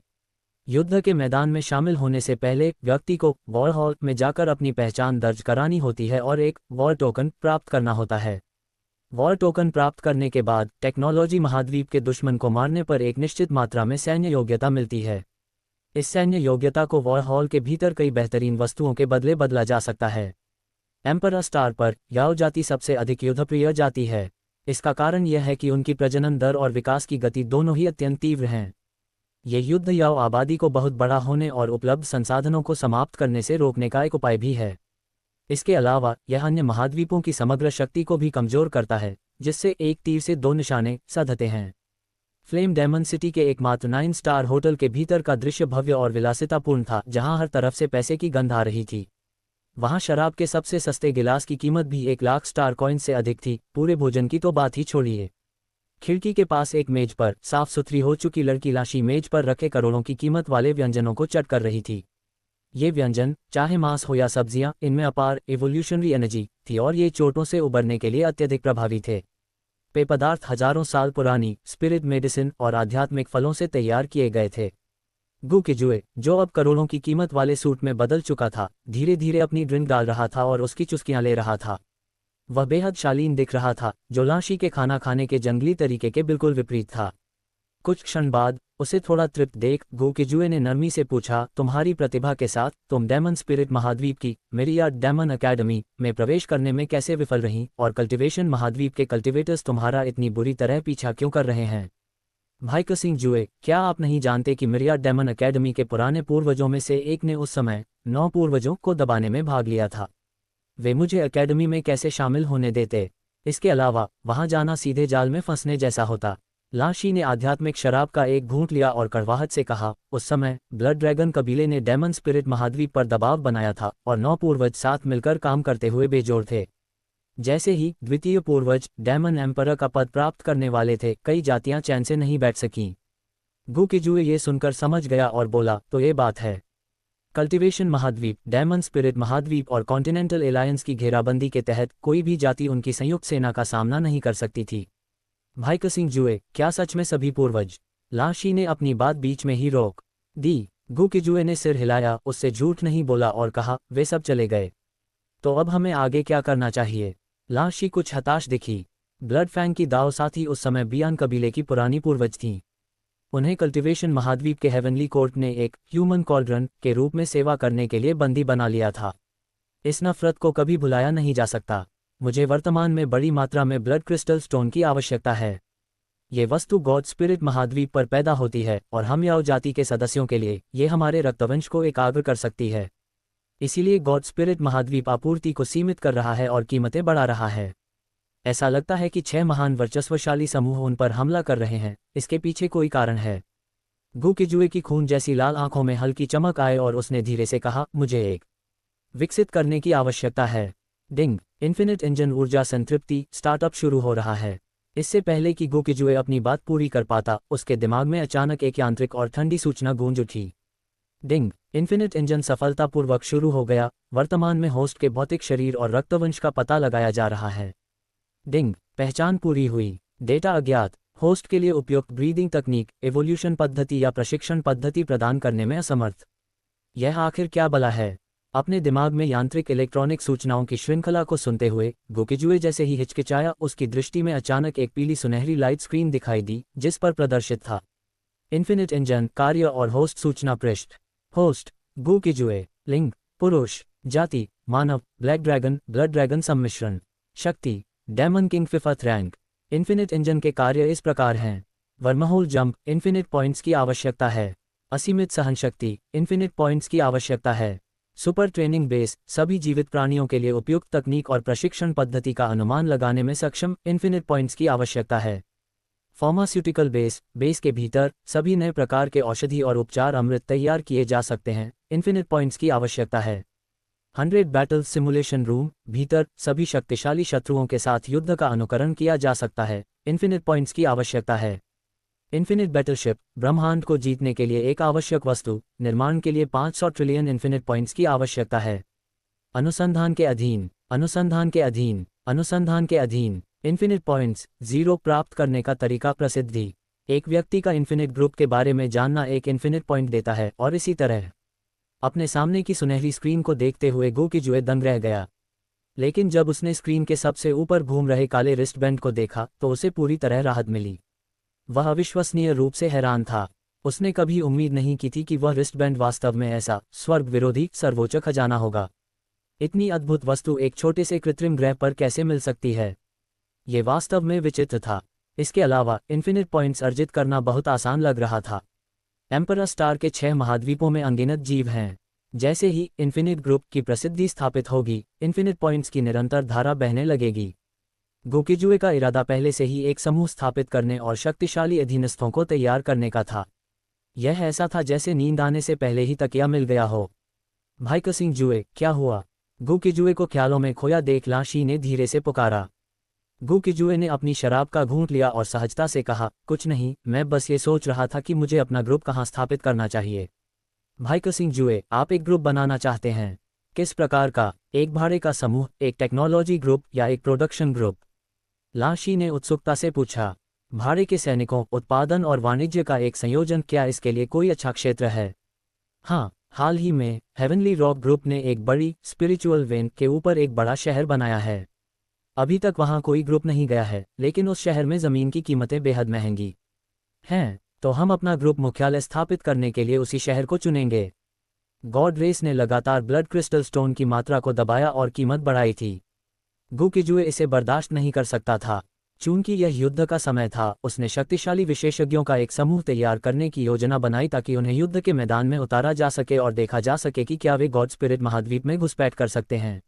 युद्ध के मैदान में शामिल होने से पहले व्यक्ति को वॉर हॉल में जाकर अपनी पहचान दर्ज करानी होती है और एक वॉर टोकन प्राप्त करना होता है। वॉर टोकन प्राप्त करने के बाद टेक्नोलॉजी महाद्वीप के दुश्मन को मारने पर एक निश्चित मात्रा में सैन्य योग्यता मिलती है। इस सैन्य योग्यता को वॉर हॉल के भीतर कई बेहतरीन वस्तुओं के बदले बदला जा सकता है। एम्परर स्टार पर याओ जाति सबसे अधिक युद्धप्रिय जाति है। इसका कारण यह है कि उनकी प्रजनन दर और विकास की गति दोनों ही अत्यंत तीव्र हैं। ये युद्ध याओ आबादी को बहुत बड़ा होने और उपलब्ध संसाधनों को समाप्त करने से रोकने का एक उपाय भी है। इसके अलावा यह अन्य महाद्वीपों की समग्र शक्ति को भी कमजोर करता है, जिससे एक तीर से 2 निशाने साधते हैं। फ्लेम डेमन सिटी के एकमात्र 9 स्टार होटल के भीतर का दृश्य भव्य और विलासितापूर्ण था, जहां हर तरफ से पैसे की गंध आ रही थी। वहां शराब के सबसे सस्ते गिलास की कीमत भी 1 लाख स्टार कॉइन से अधिक थी। पूरे भोजन की तो बात ही छोड़िए। खिड़की के पास एक मेज पर साफ सुथरी हो चुकी लड़की लाशी मेज पर रखे करोड़ों की कीमत वाले व्यंजनों को चट कर रही थी। ये व्यंजन, चाहे मांस हो या सब्जियां, इनमें अपार इवोल्यूशनरी एनर्जी थी और ये चोटों से उबरने के लिए अत्यधिक प्रभावी थे। पेय पदार्थ हजारों साल पुरानी स्पिरिट मेडिसिन और आध्यात्मिक फलों से तैयार किए गए थे। गु किजुए, जो अब करोड़ों की कीमत वाले सूट में बदल चुका था, धीरे धीरे अपनी ड्रिंक डाल रहा था और उसकी चुस्कियां ले रहा था। वह बेहद शालीन दिख रहा था, जो लाशी के खाना खाने के जंगली तरीके के बिल्कुल विपरीत था। कुछ क्षण बाद उसे थोड़ा तृप्त देख गु किजुए ने नरमी से पूछा, तुम्हारी प्रतिभा के साथ तुम डेमन स्पिरिट महाद्वीप की मिरियाड डेमन अकेडमी में प्रवेश करने में कैसे विफल रहीं, और कल्टिवेशन महाद्वीप के कल्टिवेटर्स तुम्हारा इतनी बुरी तरह पीछा क्यों कर रहे हैं? भाई कसिंग जुए, क्या आप नहीं जानते कि मिरियाड डेमन अकेडमी के पुराने पूर्वजों में से एक ने उस समय 9 पूर्वजों को दबाने में भाग लिया था? वे मुझे अकेडमी में कैसे शामिल होने देते? इसके अलावा वहां जाना सीधे जाल में फंसने जैसा होता। लाशी ने आध्यात्मिक शराब का एक घूंट लिया और कड़वाहट से कहा, उस समय ब्लड ड्रैगन कबीले ने डेमन स्पिरिट महाद्वीप पर दबाव बनाया था और 9 पूर्वज साथ मिलकर काम करते हुए बेजोड़ थे। जैसे ही द्वितीय पूर्वज डेमन एम्परर का पद प्राप्त करने वाले थे, कई जातियां चैन से नहीं बैठ सकीं। गु किजुए ये सुनकर समझ गया और बोला, तो ये बात है। कल्टिवेशन महाद्वीप, डेमन स्पिरिट महाद्वीप और कॉन्टिनेंटल एलायंस की घेराबंदी के तहत कोई भी जाति उनकी संयुक्त सेना का सामना नहीं कर सकती थी। भाई कसिंग जुए, क्या सच में सभी पूर्वज? लाशी ने अपनी बात बीच में ही रोक दी। गु किजुए ने सिर हिलाया, उससे झूठ नहीं बोला और कहा, वे सब चले गए। तो अब हमें आगे क्या करना चाहिए? लाशी कुछ हताश दिखी। ब्लडफैंग की दाव साथी उस समय बियान कबीले की पुरानी पूर्वज थीं। उन्हें कल्टिवेशन महाद्वीप के हेवनली कोर्ट ने एक ह्यूमन कॉल्ड्रन के रूप में सेवा करने के लिए बंदी बना लिया था। इस नफरत को कभी भुलाया नहीं जा सकता। मुझे वर्तमान में बड़ी मात्रा में ब्लड क्रिस्टल स्टोन की आवश्यकता है। ये वस्तु गॉड स्पिरिट महाद्वीप पर पैदा होती है और हम याओ जाति के सदस्यों के लिए ये हमारे रक्तवंश को एकाग्र कर सकती है। इसीलिए गॉड स्पिरिट महाद्वीप आपूर्ति को सीमित कर रहा है और कीमतें बढ़ा रहा है। ऐसा लगता है कि 6 महान वर्चस्वशाली समूह उन पर हमला कर रहे हैं। इसके पीछे कोई कारण है। गू किजुए की खून जैसी लाल आंखों में हल्की चमक आए और उसने धीरे से कहा, मुझे एक विकसित करने की आवश्यकता है। डिंग। इन्फिनिट इंजन ऊर्जा संतृप्ति स्टार्टअप शुरू हो रहा है। इससे पहले कि गू किजुए अपनी बात पूरी कर पाता, उसके दिमाग में अचानक एक यांत्रिक और ठंडी सूचना गूंज उठी। डिंग। इन्फिनिट इंजन सफलतापूर्वक शुरू हो गया। वर्तमान में होस्ट के भौतिक शरीर और रक्तवंश का पता लगाया जा रहा है। डिंग। पहचान पूरी हुई। डेटा अज्ञात। होस्ट के लिए उपयुक्त ब्रीदिंग तकनीक, एवोल्यूशन पद्धति या प्रशिक्षण पद्धति प्रदान करने में असमर्थ। यह आखिर क्या बला है? अपने दिमाग में यांत्रिक इलेक्ट्रॉनिक सूचनाओं की श्रृंखला को सुनते हुए गू किजुए जैसे ही हिचकिचाया, उसकी दृष्टि में अचानक एक पीली सुनहरी लाइट स्क्रीन दिखाई दी जिस पर प्रदर्शित था इन्फिनिट इंजन कार्य और होस्ट सूचना पृष्ठ। होस्ट गू किजुए। लिंग पुरुष। जाति मानव। ब्लैक ड्रैगन ब्लड ड्रैगन सम्मिश्रण। शक्ति daemon king 5th rank. Infinite engine के कार्य इस प्रकार हैं। वर्महोल जंप इन्फिनिट पॉइंट्स की आवश्यकता है। असीमित सहनशक्ति इन्फिनिट पॉइंट्स की आवश्यकता है। सुपर ट्रेनिंग बेस सभी जीवित प्राणियों के लिए उपयुक्त तकनीक और प्रशिक्षण पद्धति का अनुमान लगाने में सक्षम इन्फिनिट पॉइंट्स की आवश्यकता है। फार्मास्यूटिकल बेस के भीतर सभी नए प्रकार के औषधि और उपचार अमृत तैयार किए जा सकते हैं। इन्फिनिट पॉइंट्स की आवश्यकता है। 100 बैटल सिमुलेशन रूम भीतर सभी शक्तिशाली शत्रुओं के साथ युद्ध का अनुकरण किया जा सकता है। इन्फिनिट पॉइंट्स की आवश्यकता है। इन्फिनिट बैटलशिप ब्रह्मांड को जीतने के लिए एक आवश्यक वस्तु निर्माण के लिए 500 ट्रिलियन इन्फिनिट पॉइंट्स की आवश्यकता है। अनुसंधान के अधीन अनुसंधान के अधीन अनुसंधान के अधीन इन्फिनिट पॉइंट्स 0 प्राप्त करने का तरीका प्रसिद्धि। एक व्यक्ति का इन्फिनिट ग्रुप के बारे में जानना एक इन्फिनिट पॉइंट देता है और इसी तरह। अपने सामने की सुनहरी स्क्रीन को देखते हुए गू किजुए दंग रह गया। लेकिन जब उसने स्क्रीन के सबसे ऊपर घूम रहे काले रिस्टबैंड को देखा तो उसे पूरी तरह राहत मिली। वह अविश्वसनीय रूप से हैरान था। उसने कभी उम्मीद नहीं की थी कि वह रिस्टबैंड वास्तव में ऐसा स्वर्ग विरोधी सर्वोच्च खजाना होगा। इतनी अद्भुत वस्तु एक छोटे से कृत्रिम ग्रह पर कैसे मिल सकती है? ये वास्तव में विचित्र था। इसके अलावा इन्फिनिट पॉइंट्स अर्जित करना बहुत आसान लग रहा था। एम्परर स्टार के 6 महाद्वीपों में अनगिनत जीव हैं। जैसे ही इन्फिनिट ग्रुप की प्रसिद्धि स्थापित होगी, इन्फिनिट पॉइंट्स की निरंतर धारा बहने लगेगी। गू किजुए का इरादा पहले से ही एक समूह स्थापित करने और शक्तिशाली अधीनस्थों को तैयार करने का था। यह ऐसा था जैसे नींद आने से पहले ही तकिया मिल गया हो। भाई कसिंग जुए, क्या हुआ? गू किजुए को ख्यालों में खोया देख ला शी ने धीरे से पुकारा। गू किजुए ने अपनी शराब का घूंट लिया और सहजता से कहा, कुछ नहीं, मैं बस ये सोच रहा था कि मुझे अपना ग्रुप कहाँ स्थापित करना चाहिए। भाई कसिंग जुए, आप एक ग्रुप बनाना चाहते हैं? किस प्रकार का? एक भाड़े का समूह, एक टेक्नोलॉजी ग्रुप या एक प्रोडक्शन ग्रुप? लाशी ने उत्सुकता से पूछा। भाड़े के सैनिकों, उत्पादन और वाणिज्य का एक संयोजन, क्या इसके लिए कोई अच्छा क्षेत्र है? हाँ, हाल ही में हेवनली रॉक ग्रुप ने एक बड़ी स्पिरिचुअल वेन के ऊपर एक बड़ा शहर बनाया है। अभी तक वहाँ कोई ग्रुप नहीं गया है, लेकिन उस शहर में ज़मीन की कीमतें बेहद महंगी हैं, तो हम अपना ग्रुप मुख्यालय स्थापित करने के लिए उसी शहर को चुनेंगे। गॉड रेस ने लगातार ब्लड क्रिस्टल स्टोन की मात्रा को दबाया और कीमत बढ़ाई थी। गू किजुए इसे बर्दाश्त नहीं कर सकता था। चूंकि यह युद्ध का समय था, उसने शक्तिशाली विशेषज्ञों का एक समूह तैयार करने की योजना बनाई ताकि उन्हें युद्ध के मैदान में उतारा जा सके और देखा जा सके कि क्या वे गॉड स्पिरिट महाद्वीप में घुसपैठ कर सकते हैं।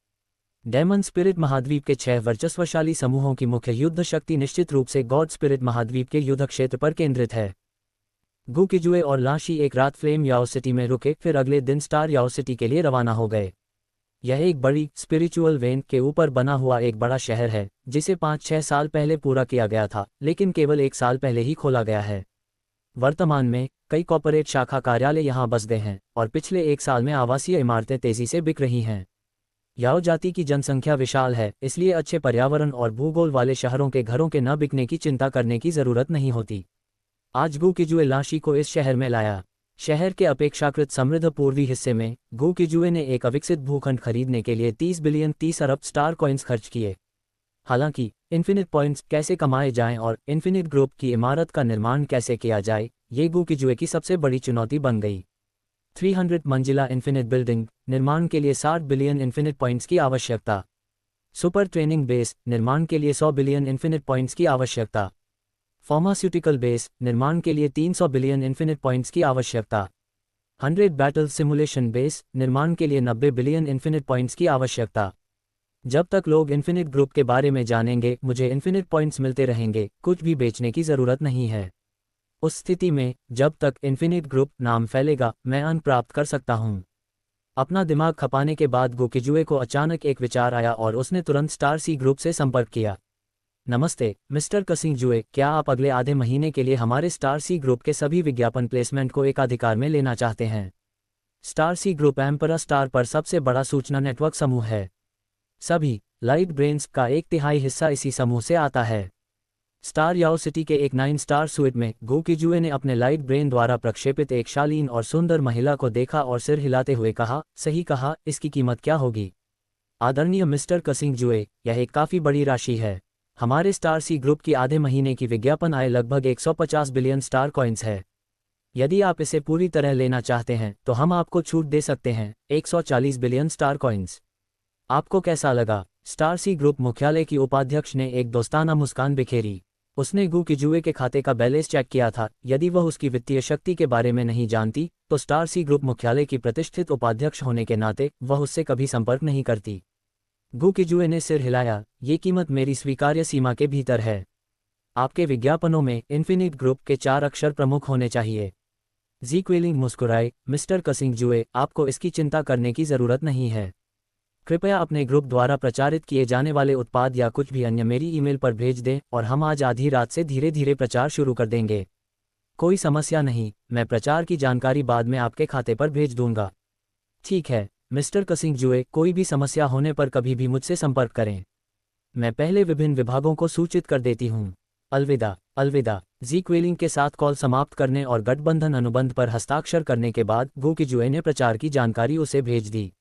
डेमन स्पिरिट महाद्वीप के 6 वर्चस्वशाली समूहों की मुख्य युद्ध शक्ति निश्चित रूप से गॉड स्पिरिट महाद्वीप के युद्ध क्षेत्र पर केंद्रित है। गू किजुए और लाशी एक रात फ्लेम याओ सिटी में रुके, फिर अगले दिन स्टार याओ सिटी के लिए रवाना हो गए। यह एक बड़ी स्पिरिचुअल वेन के ऊपर बना हुआ एक बड़ा शहर है, जिसे 5-6 साल पहले पूरा किया गया था, लेकिन केवल 1 साल पहले ही खोला गया है। वर्तमान में कई कॉर्पोरेट शाखा कार्यालय यहाँ बस गए हैं और पिछले 1 साल में आवासीय इमारतें तेजी से बिक रही हैं। याओ जाति की जनसंख्या विशाल है, इसलिए अच्छे पर्यावरण और भूगोल वाले शहरों के घरों के न बिकने की चिंता करने की जरूरत नहीं होती। आज गू किजुए लाशी को इस शहर में लाया। शहर के अपेक्षाकृत समृद्ध पूर्वी हिस्से में गू किजुए ने एक अविकसित भूखंड खरीदने के लिए 30 बिलियन 30 अरब स्टार कॉइन्स खर्च किए। हालांकि इन्फिनिट पॉइंट्स कैसे कमाए जाएं और इन्फिनिट ग्रुप की इमारत का निर्माण कैसे किया जाए, ये गू किजुए की सबसे बड़ी चुनौती बन गई। 300 मंजिला इन्फिनिट बिल्डिंग निर्माण के लिए 60 बिलियन इन्फिनिट पॉइंट्स की आवश्यकता। सुपर ट्रेनिंग बेस निर्माण के लिए 100 बिलियन इन्फिनिट पॉइंट्स की आवश्यकता। फार्मास्यूटिकल बेस निर्माण के लिए 300 बिलियन इन्फिनिट पॉइंट्स की आवश्यकता। 100 बैटल सिमुलेशन बेस निर्माण के लिए 90 बिलियन इन्फिनिट पॉइंट्स की आवश्यकता। जब तक लोग इन्फिनिट ग्रुप के बारे में जानेंगे, मुझे इन्फिनिट पॉइंट्स मिलते रहेंगे, कुछ भी बेचने की ज़रूरत नहीं है। उस स्थिति में जब तक इन्फिनिट ग्रुप नाम फैलेगा, मैं अन्न प्राप्त कर सकता हूँ। अपना दिमाग खपाने के बाद गोकिजुए को अचानक एक विचार आया और उसने तुरंत स्टार सी ग्रुप से संपर्क किया। नमस्ते मिस्टर कसिंगजुए, क्या आप अगले आधे महीने के लिए हमारे स्टार सी ग्रुप के सभी विज्ञापन प्लेसमेंट को एकाधिकार में लेना चाहते हैं? स्टार सी ग्रुप एम्परा स्टार पर सबसे बड़ा सूचना नेटवर्क समूह है। सभी लाइट ब्रेन्स का 1/3 हिस्सा इसी समूह से आता है। स्टार याओ सिटी के एक 9 स्टार स्वीट में गोकिजुए ने अपने लाइट ब्रेन द्वारा प्रक्षेपित एक शालीन और सुंदर महिला को देखा और सिर हिलाते हुए कहा, सही कहा, इसकी कीमत क्या होगी? आदरणीय मिस्टर कसिंगजुए, यह एक काफ़ी बड़ी राशि है। हमारे स्टार सी ग्रुप की आधे महीने की विज्ञापन आय लगभग 150 बिलियन स्टार कॉइन्स है। यदि आप इसे पूरी तरह लेना चाहते हैं तो हम आपको छूट दे सकते हैं, 140 बिलियन स्टार कॉइन्स। आपको कैसा लगा? स्टार सी ग्रुप मुख्यालय की उपाध्यक्ष ने एक दोस्ताना मुस्कान बिखेरी। उसने गोकिजुए के खाते का बैलेंस चेक किया था। यदि वह उसकी वित्तीय शक्ति के बारे में नहीं जानती तो स्टार सी ग्रुप मुख्यालय की प्रतिष्ठित उपाध्यक्ष होने के नाते वह उससे कभी संपर्क नहीं करती। गोकिजुए ने सिर हिलाया, ये कीमत मेरी स्वीकार्य सीमा के भीतर है। आपके विज्ञापनों में इन्फिनिट ग्रुप के 4 अक्षर प्रमुख होने चाहिए। ज़ीक्वेलिंग मुस्कुराए, मिस्टर कसिंगजुए, आपको इसकी चिंता करने की ज़रूरत नहीं है। कृपया अपने ग्रुप द्वारा प्रचारित किए जाने वाले उत्पाद या कुछ भी अन्य मेरी ईमेल पर भेज दें और हम आज आधी रात से धीरे धीरे प्रचार शुरू कर देंगे। कोई समस्या नहीं, मैं प्रचार की जानकारी बाद में आपके खाते पर भेज दूंगा। ठीक है मिस्टर कसिंगजुए, कोई भी समस्या होने पर कभी भी मुझसे संपर्क करें। मैं पहले विभिन्न विभागों को सूचित कर देती हूँ। अलविदा। अलविदा। ज़ीक्वेलिंग के साथ कॉल समाप्त करने और गठबंधन अनुबंध पर हस्ताक्षर करने के बाद गोकिजुए ने प्रचार की जानकारी उसे भेज दी।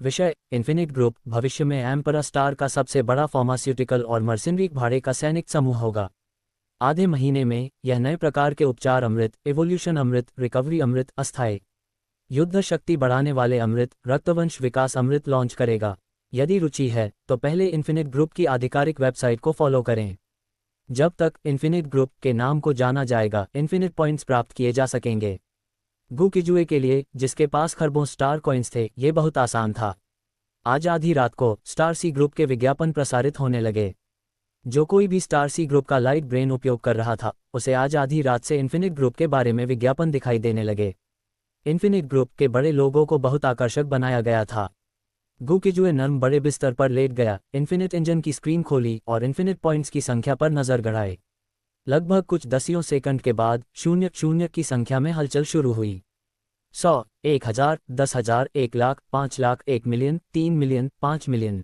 विषय, इन्फिनिट ग्रुप भविष्य में एम्परा स्टार का सबसे बड़ा फार्मास्यूटिकल और मर्सिनरी भाड़े का सैनिक समूह होगा। आधे महीने में यह नए प्रकार के उपचार अमृत, एवोल्यूशन अमृत, रिकवरी अमृत, अस्थायी युद्ध शक्ति बढ़ाने वाले अमृत, रक्तवंश विकास अमृत लॉन्च करेगा। यदि रुचि है तो पहले इन्फिनिट ग्रुप की आधिकारिक वेबसाइट को फॉलो करें। जब तक इन्फिनिट ग्रुप के नाम को जाना जाएगा, इन्फिनिट पॉइंट्स प्राप्त किए जा सकेंगे। गोकिजुए के लिए, जिसके पास खरबों स्टार कॉइन्स थे, ये बहुत आसान था। आज आधी रात को स्टार सी ग्रुप के विज्ञापन प्रसारित होने लगे। जो कोई भी स्टार सी ग्रुप का लाइट ब्रेन उपयोग कर रहा था, उसे आज आधी रात से इन्फिनिट ग्रुप के बारे में विज्ञापन दिखाई देने लगे। इन्फिनिट ग्रुप के बड़े लोगों को बहुत आकर्षक बनाया गया था। गोकिजुए नर्म बड़े बिस्तर पर लेट गया, इन्फिनिट इंजन की स्क्रीन खोली और इन्फिनिट पॉइंट्स की संख्या पर नजर गड़ाई। लगभग कुछ दसियों सेकंड के बाद 0 की संख्या में हलचल शुरू हुई। 100, 1000, 10,000, 1 lakh, 5 lakh, 1 million, 3 million, 5 million.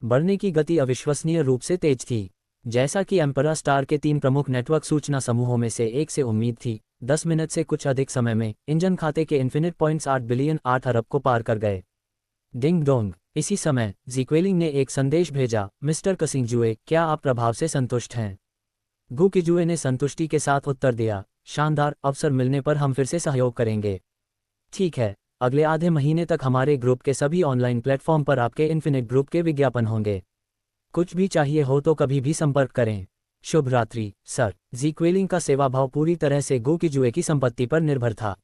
बढ़ने की गति अविश्वसनीय रूप से तेज थी। जैसा कि एम्परा स्टार के 3 प्रमुख नेटवर्क सूचना समूहों में से एक से उम्मीद थी, 10 मिनट से कुछ अधिक समय में इंजन खाते के इन्फिनिट पॉइंट्स 8 बिलियन 8 अरब को पार कर गए। Ding dong. इसी समय ज़ीक्वेलिंग ने एक संदेश भेजा, मिस्टर कसिंगजुए, क्या आप प्रभाव से संतुष्ट हैं? गोकिजुए ने संतुष्टि के साथ उत्तर दिया, शानदार, अवसर मिलने पर हम फिर से सहयोग करेंगे। ठीक है, अगले आधे महीने तक हमारे ग्रुप के सभी ऑनलाइन प्लेटफॉर्म पर आपके इन्फिनिट ग्रुप के विज्ञापन होंगे। कुछ भी चाहिए हो तो कभी भी संपर्क करें। शुभ रात्रि, सर। ज़ीक्वेलिंग का सेवा भाव पूरी तरह से गोकिजुए की संपत्ति पर निर्भर था।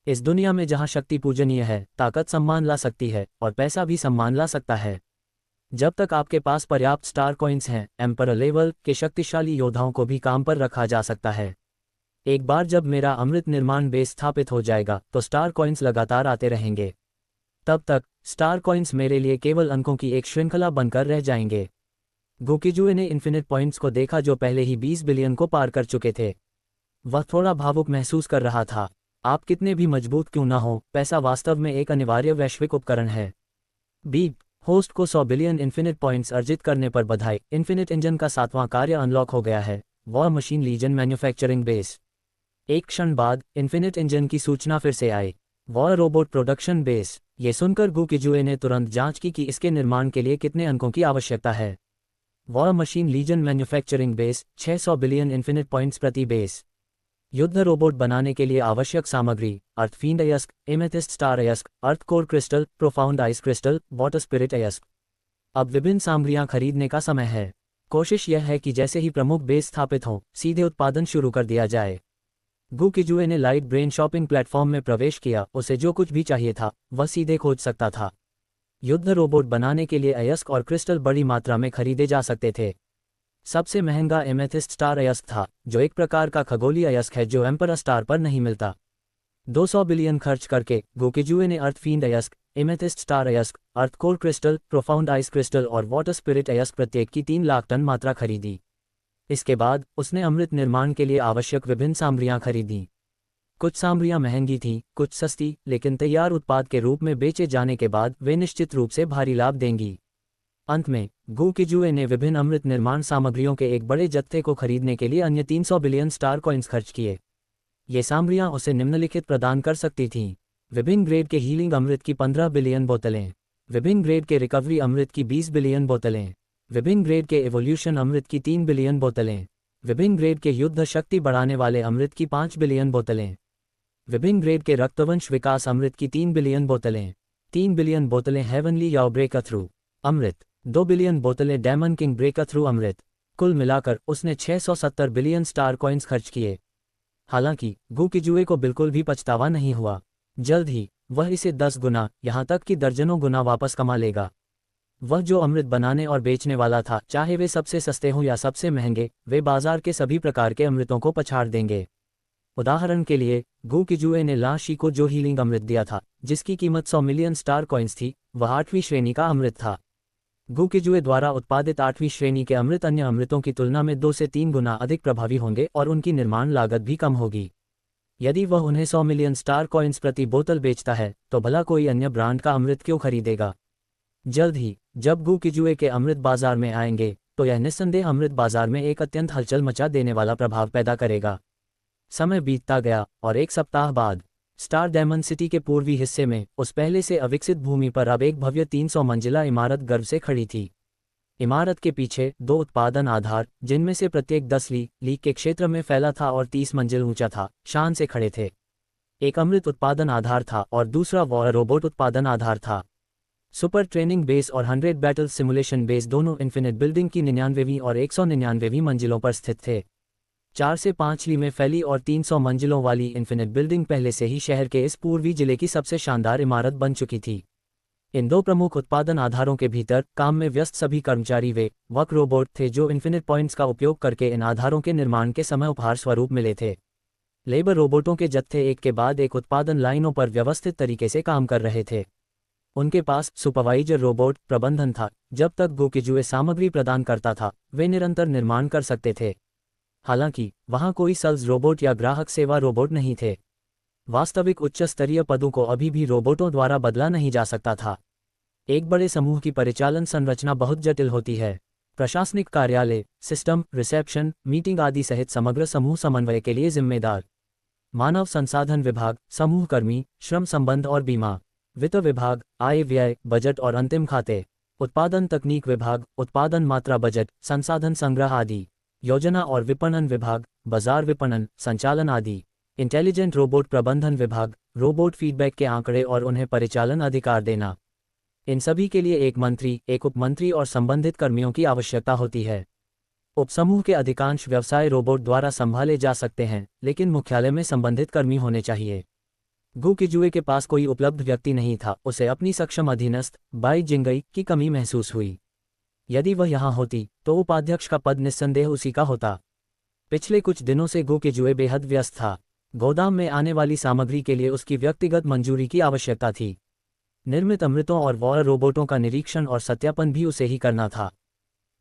इस दुनिया में जहां शक्ति पूजनीय है, ताकत सम्मान ला सकती है और पैसा भी सम्मान ला सकता है। जब तक आपके पास पर्याप्त स्टार कॉइन्स हैं, एम्परर लेवल के शक्तिशाली योद्धाओं को भी काम पर रखा जा सकता है। एक बार जब मेरा अमृत निर्माण बेस स्थापित हो जाएगा तो स्टार कॉइन्स लगातार आते रहेंगे। तब तक स्टार कॉइन्स मेरे लिए केवल अंकों की एक श्रृंखला बनकर रह जाएंगे। गोकिजुए ने इन्फिनिट पॉइंट्स को देखा जो पहले ही 20 बिलियन को पार कर चुके थे। वह थोड़ा भावुक महसूस कर रहा था। आप कितने भी मजबूत क्यों ना हो, पैसा वास्तव में एक अनिवार्य वैश्विक उपकरण है। बीप। होस्ट को 100 बिलियन इन्फिनिट पॉइंट्स अर्जित करने पर बधाई। इन्फिनिट इंजन का 7वां कार्य अनलॉक हो गया है। War machine legion manufacturing base. एक क्षण बाद इन्फिनिट इंजन की सूचना फिर से आई। War robot production base. ये सुनकर गोकिजुए ने तुरंत जांच की कि इसके निर्माण के लिए कितने अंकों की आवश्यकता है। War machine legion manufacturing base, 600 billion infinite points प्रति बेस। युद्ध रोबोट बनाने के लिए आवश्यक सामग्री, अर्थफील्ड अयस्क, एमेथिस्ट स्टार अयस्क, earth core crystal, profound ice crystal, water spirit अयस्क। अब विभिन्न सामग्रियां खरीदने का समय है। कोशिश यह है कि जैसे ही प्रमुख बेस स्थापित हों, सीधे उत्पादन शुरू कर दिया जाए। गू किजुए ने लाइट ब्रेन शॉपिंग प्लेटफॉर्म में प्रवेश किया। उसे जो कुछ भी चाहिए था वह सीधे खोज सकता था। युद्ध रोबोट बनाने के लिए अयस्क और क्रिस्टल बड़ी मात्रा में खरीदे जा सकते थे। सबसे महंगा एमेथिस्ट स्टार अयस्क था, जो एक प्रकार का खगोलीय अयस्क है जो एम्परर स्टार पर नहीं मिलता। 200 बिलियन खर्च करके गोकिजुए ने अर्थफील्ड अयस्क, एमेथिस्ट स्टार अयस्क, earth core crystal, profound ice crystal और वाटर स्पिरिट अयस्क प्रत्येक की 3 लाख टन मात्रा खरीदी। इसके बाद उसने अमृत निर्माण के लिए आवश्यक विभिन्न सामग्रियां खरीदी। कुछ सामग्रियां महंगी थीं, कुछ सस्ती, लेकिन तैयार उत्पाद के रूप में बेचे जाने के बाद वे निश्चित रूप से भारी लाभ देंगी। अंत में गू किजुए ने विभिन्न अमृत निर्माण सामग्रियों के एक बड़े जत्थे को खरीदने के लिए अन्य 300 बिलियन स्टार कॉइन्स खर्च किए। ये सामग्रियां उसे निम्नलिखित प्रदान कर सकती थीं: विभिन्न ग्रेड के हीलिंग अमृत की 15 बिलियन बोतलें, विभिन्न ग्रेड के रिकवरी अमृत की 20 बिलियन बोतलें, विभिन्न ग्रेड के एवोल्यूशन अमृत की 3 बिलियन बोतलें, विभिन्न ग्रेड के युद्ध शक्ति बढ़ाने वाले अमृत की 5 बिलियन बोतलें, विभिन्न ग्रेड के रक्तवंश विकास अमृत की 3 बिलियन बोतलें, 3 बिलियन बोतलें हेवनली याओ ब्रेकथ्रू अमृत, 2 बिलियन बोतलें डेमन किंग ब्रेकथ्रू अमृत। कुल मिलाकर उसने 670 बिलियन स्टार कॉइन्स खर्च किए। हालांकि गू किजुए को बिल्कुल भी पछतावा नहीं हुआ। जल्द ही वह इसे 10 गुना, यहाँ तक कि दर्जनों गुना वापस कमा लेगा। वह जो अमृत बनाने और बेचने वाला था, चाहे वे सबसे सस्ते हों या सबसे महंगे, वे बाजार के सभी प्रकार के अमृतों को पछाड़ देंगे। उदाहरण के लिए गू किजुए ने ला शी को जो हीलिंग अमृत दिया था, जिसकी कीमत 100 मिलियन स्टार कॉइन्स थी, वह 8वीं श्रेणी का अमृत था। गू किजुए द्वारा उत्पादित 8वीं श्रेणी के अमृत अन्य अमृतों की तुलना में 2 से 3 गुना अधिक प्रभावी होंगे और उनकी निर्माण लागत भी कम होगी। यदि वह उन्हें 100 मिलियन स्टार कॉइन्स प्रति बोतल बेचता है, तो भला कोई अन्य ब्रांड का अमृत क्यों खरीदेगा। जल्द ही जब गू किजुए के अमृत बाजार में आएंगे, तो यह निस्संदेह अमृत बाजार में एक अत्यंत हलचल मचा देने वाला प्रभाव पैदा करेगा। समय बीतता गया और एक सप्ताह बाद स्टार डायमंड सिटी के पूर्वी हिस्से में उस पहले से अविकसित भूमि पर अब एक भव्य 300 मंजिला इमारत गर्व से खड़ी थी। इमारत के पीछे 2 उत्पादन आधार, जिनमें से प्रत्येक 10 ली के क्षेत्र में फैला था और 30 मंजिल ऊंचा था, शान से खड़े थे। एक अमृत उत्पादन आधार था और दूसरा वॉर रोबोट उत्पादन आधार था। सुपर ट्रेनिंग बेस और 100 बैटल सिमुलेशन बेस दोनों इन्फिनिट बिल्डिंग की 99वीं और 199वीं मंजिलों पर स्थित थे। 4 से 5 ली में फैली और 300 मंजिलों वाली इन्फिनिट बिल्डिंग पहले से ही शहर के इस पूर्वी जिले की सबसे शानदार इमारत बन चुकी थी। इन 2 प्रमुख उत्पादन आधारों के भीतर काम में व्यस्त सभी कर्मचारी वे वर्क रोबोट थे जो इन्फिनिट पॉइंट्स का उपयोग करके इन आधारों के निर्माण के समय उपहार स्वरूप मिले थे। लेबर रोबोटों के जत्थे एक के बाद एक उत्पादन लाइनों पर व्यवस्थित तरीके से काम कर रहे थे। उनके पास सुपरवाइजर रोबोट प्रबंधन था। जब तक गू किजुए सामग्री प्रदान करता था, वे निरंतर निर्माण कर सकते थे। हालांकि वहां कोई सेल्स रोबोट या ग्राहक सेवा रोबोट नहीं थे। वास्तविक उच्च स्तरीय पदों को अभी भी रोबोटों द्वारा बदला नहीं जा सकता था। एक बड़े समूह की परिचालन संरचना बहुत जटिल होती है। प्रशासनिक कार्यालय, सिस्टम, रिसेप्शन, मीटिंग आदि सहित समग्र समूह समन्वय के लिए जिम्मेदार। मानव संसाधन विभाग, समूह कर्मी, श्रम संबंध और बीमा। वित्त विभाग, आय व्यय, बजट और अंतिम खाते। उत्पादन तकनीक विभाग, उत्पादन मात्रा बजट, संसाधन संग्रह आदि। योजना और विपणन विभाग, बाजार विपणन, संचालन आदि। इंटेलिजेंट रोबोट प्रबंधन विभाग, रोबोट फीडबैक के आंकड़े और उन्हें परिचालन अधिकार देना। इन सभी के लिए एक मंत्री, एक उपमंत्री और संबंधित कर्मियों की आवश्यकता होती है। उपसमूह के अधिकांश व्यवसाय रोबोट द्वारा संभाले जा सकते हैं, लेकिन मुख्यालय में संबंधित कर्मी होने चाहिए। गू किजुए के पास कोई उपलब्ध व्यक्ति नहीं था। उसे अपनी सक्षम अधीनस्थ बाई जिंगई की कमी महसूस हुई। यदि वह यहाँ होती तो उपाध्यक्ष का पद निस्संदेह उसी का होता। पिछले कुछ दिनों से गू किजुए बेहद व्यस्त था। गोदाम में आने वाली सामग्री के लिए उसकी व्यक्तिगत मंजूरी की आवश्यकता थी। निर्मित अमृतों और वॉर रोबोटों का निरीक्षण और सत्यापन भी उसे ही करना था।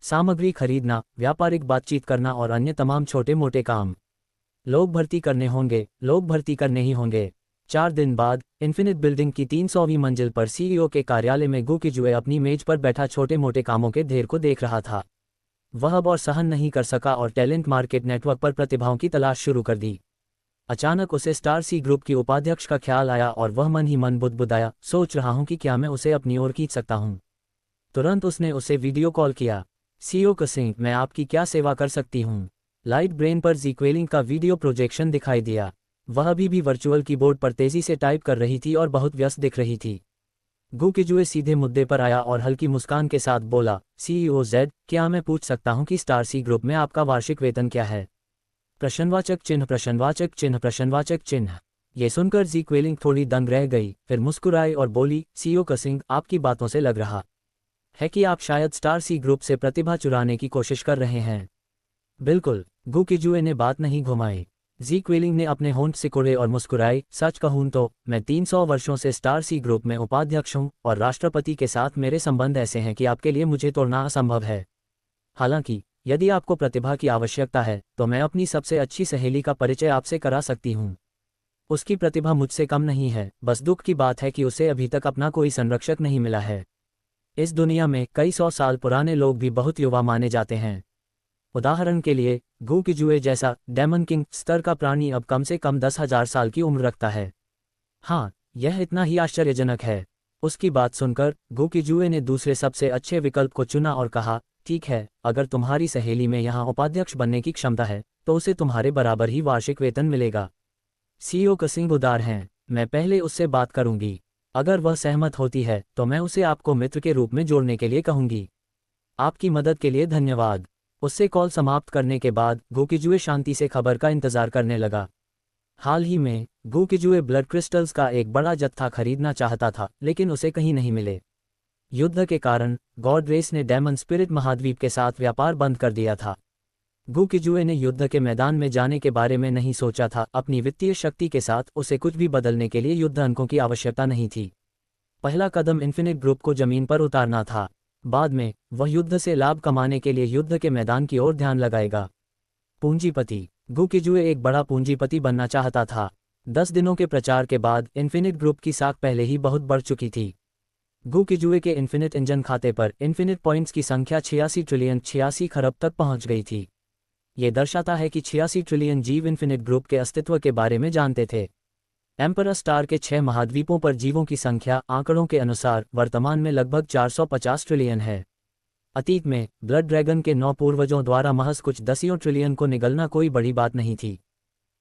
सामग्री खरीदना, व्यापारिक बातचीत करना और अन्य तमाम छोटे मोटे काम। लोग भर्ती करने होंगे, लोग भर्ती करने ही होंगे। 4 दिन बाद इन्फिनिट बिल्डिंग की 300वीं मंजिल पर सीईओ के कार्यालय में गू किजुए अपनी मेज पर बैठा छोटे मोटे कामों के ढेर को देख रहा था। वह अब और सहन नहीं कर सका और टैलेंट मार्केट नेटवर्क पर प्रतिभाओं की तलाश शुरू कर दी। अचानक उसे स्टार सी ग्रुप की उपाध्यक्ष का ख्याल आया और वह मन ही मन बुदबुदाया, सोच रहा हूं कि क्या मैं उसे अपनी ओर खींच सकता हूं। तुरंत उसने उसे वीडियो कॉल किया। सीईओ कसिंग, मैं आपकी क्या सेवा कर सकती हूं। लाइट ब्रेन पर जीक्वेलिंग का वीडियो प्रोजेक्शन दिखाई दिया। वह अभी भी वर्चुअल कीबोर्ड पर तेजी से टाइप कर रही थी और बहुत व्यस्त दिख रही थी। गू किजुए सीधे मुद्दे पर आया और हल्की मुस्कान के साथ बोला, सीईओ जेड, क्या मैं पूछ सकता हूं कि स्टार सी ग्रुप में आपका वार्षिक वेतन क्या है? प्रश्नवाचक चिन्ह प्रश्नवाचक चिन्ह प्रश्नवाचक चिन्ह। ये सुनकर जी क्वेलिंग थोड़ी दंग रह गई, फिर मुस्कुराई और बोली, सीईओ कसिंग, आपकी बातों से लग रहा है कि आप शायद स्टार सी ग्रुप से प्रतिभा चुराने की कोशिश कर रहे हैं। बिल्कुल, गू किजुए ने बात नहीं घुमाई। जी क्वेलिंग ने अपने होंठ सिकुड़े और मुस्कुराई, सच कहूं तो मैं 300 वर्षों से स्टार सी ग्रुप में उपाध्यक्ष हूं और राष्ट्रपति के साथ मेरे संबंध ऐसे हैं कि आपके लिए मुझे तोड़ना असंभव है। हालांकि यदि आपको प्रतिभा की आवश्यकता है तो मैं अपनी सबसे अच्छी सहेली का परिचय आपसे करा सकती हूं। उसकी प्रतिभा मुझसे कम नहीं है, बस दुख की बात है कि उसे अभी तक अपना कोई संरक्षक नहीं मिला है। इस दुनिया में कई 100 साल पुराने लोग भी बहुत युवा माने जाते हैं। उदाहरण के लिए, गू किजुए जैसा डेमन किंग स्तर का प्राणी अब कम से कम 10,000 साल की उम्र रखता है। हाँ, यह इतना ही आश्चर्यजनक है। उसकी बात सुनकर गू किजुए ने दूसरे सबसे अच्छे विकल्प को चुना और कहा, ठीक है, अगर तुम्हारी सहेली में यहाँ उपाध्यक्ष बनने की क्षमता है तो उसे तुम्हारे बराबर ही वार्षिक वेतन मिलेगा। सीईओ कसिंग उदार हैं, मैं पहले उससे बात करूंगी। अगर वह सहमत होती है तो मैं उसे आपको मित्र के रूप में जोड़ने के लिए कहूंगी। आपकी मदद के लिए धन्यवाद। उससे कॉल समाप्त करने के बाद गू किजुए शांति से खबर का इंतजार करने लगा। हाल ही में गू किजुए ब्लड क्रिस्टल्स का एक बड़ा जत्था खरीदना चाहता था, लेकिन उसे कहीं नहीं मिले। युद्ध के कारण गॉड रेस ने डेमन स्पिरिट महाद्वीप के साथ व्यापार बंद कर दिया था। गू किजुए ने युद्ध के मैदान में जाने के बारे में नहीं सोचा था। अपनी वित्तीय शक्ति के साथ उसे कुछ भी बदलने के लिए युद्ध अंकों की आवश्यकता नहीं थी। पहला कदम इन्फिनिट ग्रुप को जमीन पर उतारना था। बाद में वह युद्ध से लाभ कमाने के लिए युद्ध के मैदान की ओर ध्यान लगाएगा। पूंजीपति। गू किजुए एक बड़ा पूंजीपति बनना चाहता था। 10 दिनों के प्रचार के बाद इन्फिनिट ग्रुप की साख पहले ही बहुत बढ़ चुकी थी। गू किजुए के इन्फिनिट इंजन खाते पर इन्फिनिट पॉइंट्स की संख्या 86 ट्रिलियन 86 खरब तक पहुंच गई थी। ये दर्शाता है कि 86 ट्रिलियन जीव इन्फिनिट ग्रुप के अस्तित्व के बारे में जानते थे। एम्परर स्टार के 6 महाद्वीपों पर जीवों की संख्या आंकड़ों के अनुसार वर्तमान में लगभग 450 ट्रिलियन है। अतीत में ब्लड ड्रैगन के 9 पूर्वजों द्वारा महज कुछ दसियों ट्रिलियन को निगलना कोई बड़ी बात नहीं थी।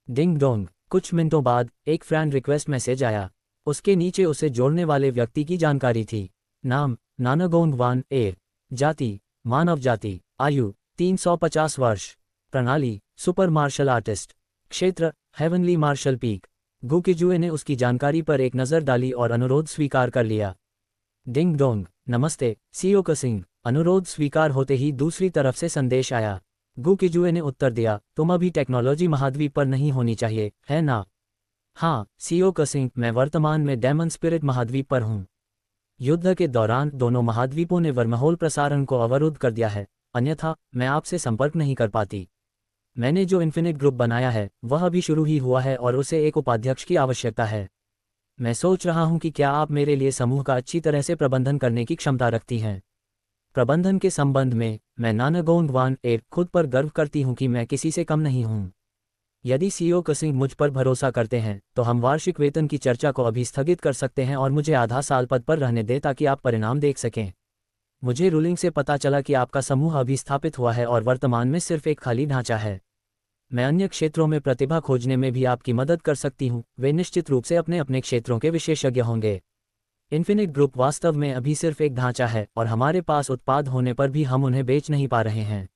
Ding dong. कुछ मिनटों बाद एक फ्रेंड रिक्वेस्ट मैसेज आया। उसके नीचे उसे जोड़ने वाले व्यक्ति की जानकारी थी। नाम नानागोंग वान एर। जाति मानव जाति। आयु 350 वर्ष। प्रणाली सुपर मार्शल आर्टिस्ट। क्षेत्र हेवनली मार्शल पीक। गू किजुए ने उसकी जानकारी पर एक नज़र डाली और अनुरोध स्वीकार कर लिया। Ding dong. नमस्ते सीईओ कसिंग। अनुरोध स्वीकार होते ही दूसरी तरफ से संदेश आया। गू किजुए ने उत्तर दिया, तुम अभी टेक्नोलॉजी महाद्वीप पर नहीं होनी चाहिए, है ना? हाँ सीईओ कसिंग, मैं वर्तमान में डेमन स्पिरिट महाद्वीप पर हूँ। युद्ध के दौरान दोनों महाद्वीपों ने वर्महोल प्रसारण को अवरुद्ध कर दिया है, अन्यथा मैं आपसे संपर्क नहीं कर पाती। मैंने जो इन्फिनिट ग्रुप बनाया है वह अभी शुरू ही हुआ है और उसे एक उपाध्यक्ष की आवश्यकता है। मैं सोच रहा हूं कि क्या आप मेरे लिए समूह का अच्छी तरह से प्रबंधन करने की क्षमता रखती हैं। प्रबंधन के संबंध में मैं नानागोंग वान एर खुद पर गर्व करती हूं कि मैं किसी से कम नहीं हूं। यदि सीईओ कसिंग मुझ पर भरोसा करते हैं तो हम वार्षिक वेतन की चर्चा को अभी स्थगित कर सकते हैं और मुझे आधा साल पद पर रहने दें ताकि आप परिणाम देख सकें। मुझे रूलिंग से पता चला कि आपका समूह अभी स्थापित हुआ है और वर्तमान में सिर्फ एक खाली ढांचा है। मैं अन्य क्षेत्रों में प्रतिभा खोजने में भी आपकी मदद कर सकती हूं। वे निश्चित रूप से अपने अपने क्षेत्रों के विशेषज्ञ होंगे। इन्फिनिट ग्रुप वास्तव में अभी सिर्फ एक ढांचा है और हमारे पास उत्पाद होने पर भी हम उन्हें बेच नहीं पा रहे हैं।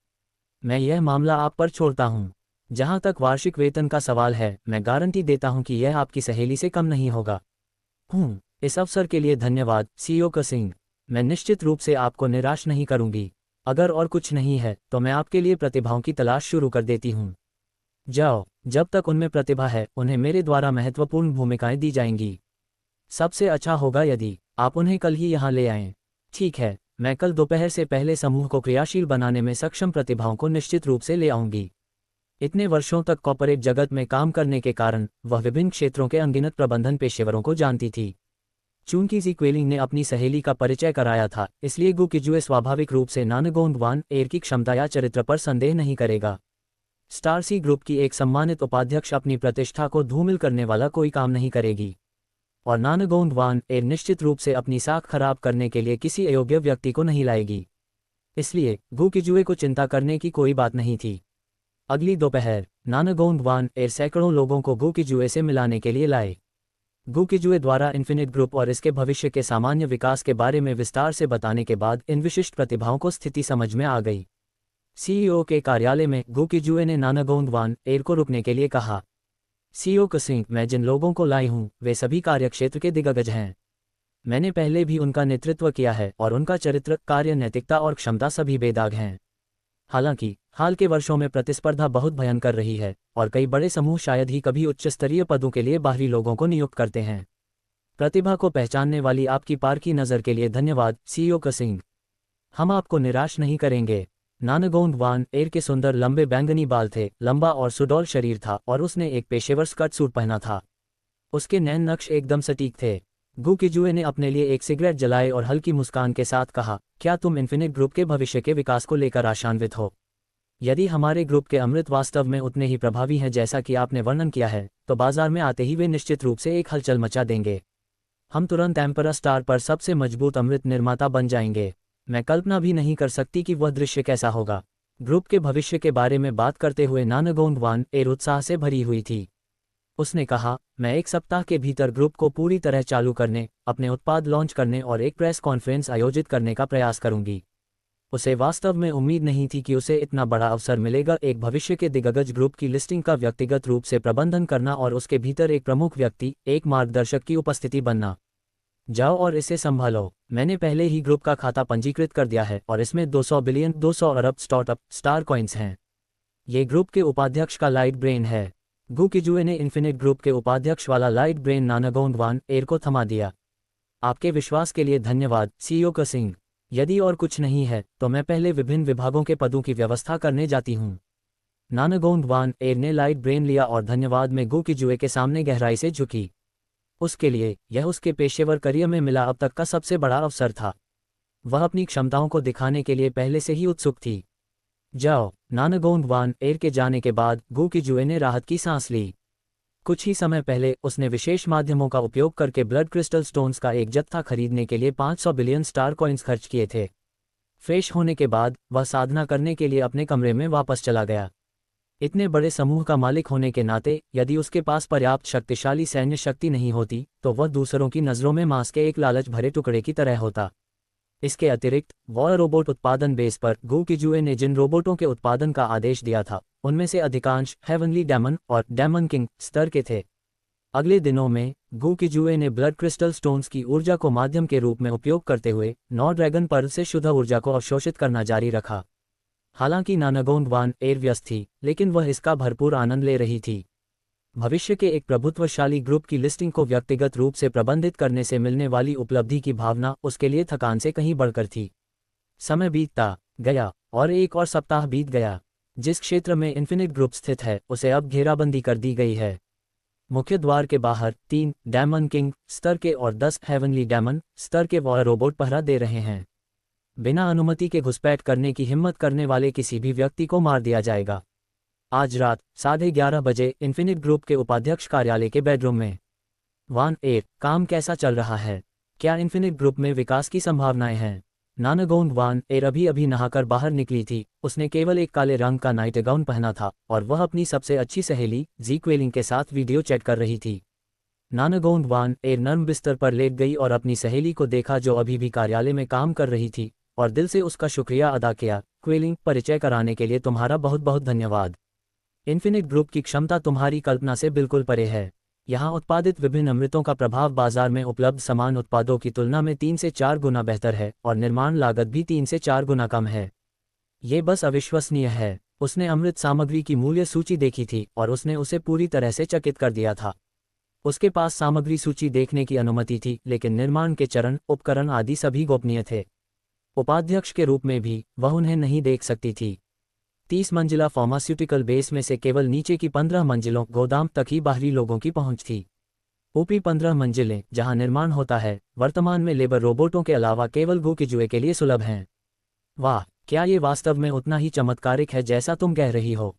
मैं यह मामला आप पर छोड़ता हूं। जहां तक वार्षिक वेतन का सवाल है, मैं गारंटी देता हूं कि यह आपकी सहेली से कम नहीं होगा। इस अवसर के लिए धन्यवाद सीईओ कसिंग। मैं निश्चित रूप से आपको निराश नहीं करूंगी। अगर और कुछ नहीं है तो मैं आपके लिए प्रतिभाओं की तलाश शुरू कर देती हूं। जाओ, जब तक उनमें प्रतिभा है उन्हें मेरे द्वारा महत्वपूर्ण भूमिकाएं दी जाएंगी। सबसे अच्छा होगा यदि आप उन्हें कल ही यहाँ ले आएं। ठीक है, मैं कल दोपहर से पहले समूह को क्रियाशील बनाने में सक्षम प्रतिभाओं को निश्चित रूप से ले आऊंगी। इतने वर्षों तक कॉर्पोरेट जगत में काम करने के कारण वह विभिन्न क्षेत्रों के अनगिनत प्रबंधन पेशेवरों को जानती थी। चूंकि जी क्वेलिंग ने अपनी सहेली का परिचय कराया था, इसलिए गू किजुए स्वाभाविक रूप से नानागोंग वान एर की क्षमता या चरित्र पर संदेह नहीं करेगा। स्टार सी ग्रुप की एक सम्मानित उपाध्यक्ष अपनी प्रतिष्ठा को धूमिल करने वाला कोई काम नहीं करेगी, और नानागोंग वान एर निश्चित रूप से अपनी साख खराब करने के लिए किसी अयोग्य व्यक्ति को नहीं लाएगी। इसलिए गू किजुए को चिंता करने की कोई बात नहीं थी। अगली दोपहर नानागोंग वान एर सैकड़ों लोगों को गू किजुए से मिलाने के लिए लाए। गू किजुए द्वारा इन्फिनिट ग्रुप और इसके भविष्य के सामान्य विकास के बारे में विस्तार से बताने के बाद इन विशिष्ट प्रतिभाओं को स्थिति समझ में आ गई। सीईओ के कार्यालय में गू किजुए ने नानागोंग वान एर को रुकने के लिए कहा। सीईओ कसिंग, मैं जिन लोगों को लाई हूं वे सभी कार्यक्षेत्र के दिग्गज हैं। मैंने पहले भी उनका नेतृत्व किया है और उनका चरित्र, कार्य नैतिकता और क्षमता सभी बेदाग हैं। हालांकि हाल के वर्षों में प्रतिस्पर्धा बहुत भयंकर रही है और कई बड़े समूह शायद ही कभी उच्च स्तरीय पदों के लिए बाहरी लोगों को नियुक्त करते हैं। प्रतिभा को पहचानने वाली आपकी पारखी नज़र के लिए धन्यवाद सीईओ कसिंग। हम आपको निराश नहीं करेंगे। नानागोंग वान एर के सुंदर लंबे बैंगनी बाल थे, लंबा और सुडौल शरीर था और उसने एक पेशेवर स्कर्ट सूट पहना था। उसके नैन नक्श एकदम सटीक थे। गू किजुए ने अपने लिए एक सिगरेट जलाए और हल्की मुस्कान के साथ कहा, क्या तुम इन्फिनिट ग्रुप के भविष्य के विकास को लेकर आशान्वित हो? यदि हमारे ग्रुप के अमृत वास्तव में उतने ही प्रभावी हैं जैसा कि आपने वर्णन किया है, तो बाजार में आते ही वे निश्चित रूप से एक हलचल मचा देंगे। हम तुरंत एम्परर स्टार पर सबसे मजबूत अमृत निर्माता बन जाएंगे। मैं कल्पना भी नहीं कर सकती कि वह दृश्य कैसा होगा। ग्रुप के भविष्य के बारे में बात करते हुए नानागोंग वान एर उत्साह से भरी हुई थी। उसने कहा, मैं एक सप्ताह के भीतर ग्रुप को पूरी तरह चालू करने, अपने उत्पाद लॉन्च करने और एक प्रेस कॉन्फ्रेंस आयोजित करने का प्रयास करूंगी। उसे वास्तव में उम्मीद नहीं थी कि उसे इतना बड़ा अवसर मिलेगा, एक भविष्य के दिग्गज ग्रुप की लिस्टिंग का व्यक्तिगत रूप से प्रबंधन करना और उसके भीतर एक प्रमुख व्यक्ति, एक मार्गदर्शक की उपस्थिति बनना। जाओ और इसे संभालो। मैंने पहले ही ग्रुप का खाता पंजीकृत कर दिया है और इसमें 200 बिलियन 200 अरब स्टार्टअप स्टार कॉइन्स हैं। ये ग्रुप के उपाध्यक्ष का लाइट ब्रेन है। गू किजुए ने इन्फिनिट ग्रुप के उपाध्यक्ष वाला लाइट ब्रेन नानागोंग वान एर को थमा दिया। आपके विश्वास के लिए धन्यवाद सीईओ कसिंग। यदि और कुछ नहीं है तो मैं पहले विभिन्न विभागों के पदों की व्यवस्था करने जाती हूँ। नानागोंग वान एर ने लाइट ब्रेन लिया और धन्यवाद में गू किजुए के सामने गहराई से झुकी। उसके लिए यह उसके पेशेवर करियर में मिला अब तक का सबसे बड़ा अवसर था। वह अपनी क्षमताओं को दिखाने के लिए पहले से ही उत्सुक थी। जाओ। नानागोंग वान एर के जाने के बाद गू किजुए ने राहत की सांस ली। कुछ ही समय पहले उसने विशेष माध्यमों का उपयोग करके ब्लड क्रिस्टल स्टोन्स का एक जत्था खरीदने के लिए 500 बिलियन स्टार कॉइन्स खर्च किए थे। फ्रेश होने के बाद वह साधना करने के लिए अपने कमरे में वापस चला गया। इतने बड़े समूह का मालिक होने के नाते यदि उसके पास पर्याप्त शक्तिशाली सैन्य शक्ति नहीं होती तो वह दूसरों की नज़रों में मांस के एक लालच भरे टुकड़े की तरह होता। इसके अतिरिक्त वॉर रोबोट उत्पादन बेस पर गू किजुए ने जिन रोबोटों के उत्पादन का आदेश दिया था उनमें से अधिकांश हेवनली डेमन और डेमन किंग स्तर के थे। अगले दिनों में गू किजुए ने ब्लड क्रिस्टल स्टोन्स की ऊर्जा को माध्यम के रूप में उपयोग करते हुए 9 ड्रैगन पर्ल से शुद्ध ऊर्जा को अवशोषित करना जारी रखा। हालांकि नानागोंग वान एर व्यस्त थी, लेकिन वह इसका भरपूर आनंद ले रही थी। भविष्य के एक प्रभुत्वशाली ग्रुप की लिस्टिंग को व्यक्तिगत रूप से प्रबंधित करने से मिलने वाली उपलब्धि की भावना उसके लिए थकान से कहीं बढ़कर थी। समय बीतता गया और एक और सप्ताह बीत गया। जिस क्षेत्र में इन्फिनिट ग्रुप स्थित है उसे अब घेराबंदी कर दी गई है। मुख्य द्वार के बाहर 3 डेमन किंग स्तर के और 10 हेवनली डेमन स्तर के वॉर रोबोट पहरा दे रहे हैं। बिना अनुमति के घुसपैठ करने की हिम्मत करने वाले किसी भी व्यक्ति को मार दिया जाएगा। आज रात 11:30 बजे इन्फिनिट ग्रुप के उपाध्यक्ष कार्यालय के बेडरूम में। वान एर, काम कैसा चल रहा है? क्या इन्फिनिट ग्रुप में विकास की संभावनाएं हैं? नानागोंग वान एर अभी नहाकर बाहर निकली थी। उसने केवल एक काले रंग का नाइट गाउन पहना था और वह अपनी सबसे अच्छी सहेली जी क्वेलिंग के साथ वीडियो चैट कर रही थी। नानागोंग वान एर नर्म बिस्तर पर लेट गई और अपनी सहेली को देखा जो अभी भी कार्यालय में काम कर रही थी, और दिल से उसका शुक्रिया अदा किया। क्वेलिंग, परिचय कराने के लिए तुम्हारा बहुत बहुत धन्यवाद। इन्फिनिट ग्रुप की क्षमता तुम्हारी कल्पना से बिल्कुल परे है। यहाँ उत्पादित विभिन्न अमृतों का प्रभाव बाजार में उपलब्ध समान उत्पादों की तुलना में 3 से 4 गुना बेहतर है और निर्माण लागत भी 3 से 4 गुना कम है। ये बस अविश्वसनीय है। उसने अमृत सामग्री की मूल्य सूची देखी थी और उसने उसे पूरी तरह से चकित कर दिया था। उसके पास सामग्री सूची देखने की अनुमति थी, लेकिन निर्माण के चरण, उपकरण आदि सभी गोपनीय थे। उपाध्यक्ष के रूप में भी वह उन्हें नहीं देख सकती थी। 30 मंजिला फार्मास्यूटिकल बेस में से केवल नीचे की 15 मंजिलों गोदाम तक ही बाहरी लोगों की पहुंच थी। ऊपरी 15 मंजिलें जहां निर्माण होता है वर्तमान में लेबर रोबोटों के अलावा केवल गू किजुए के लिए सुलभ हैं। वाह, क्या ये वास्तव में उतना ही चमत्कारिक है जैसा तुम कह रही हो?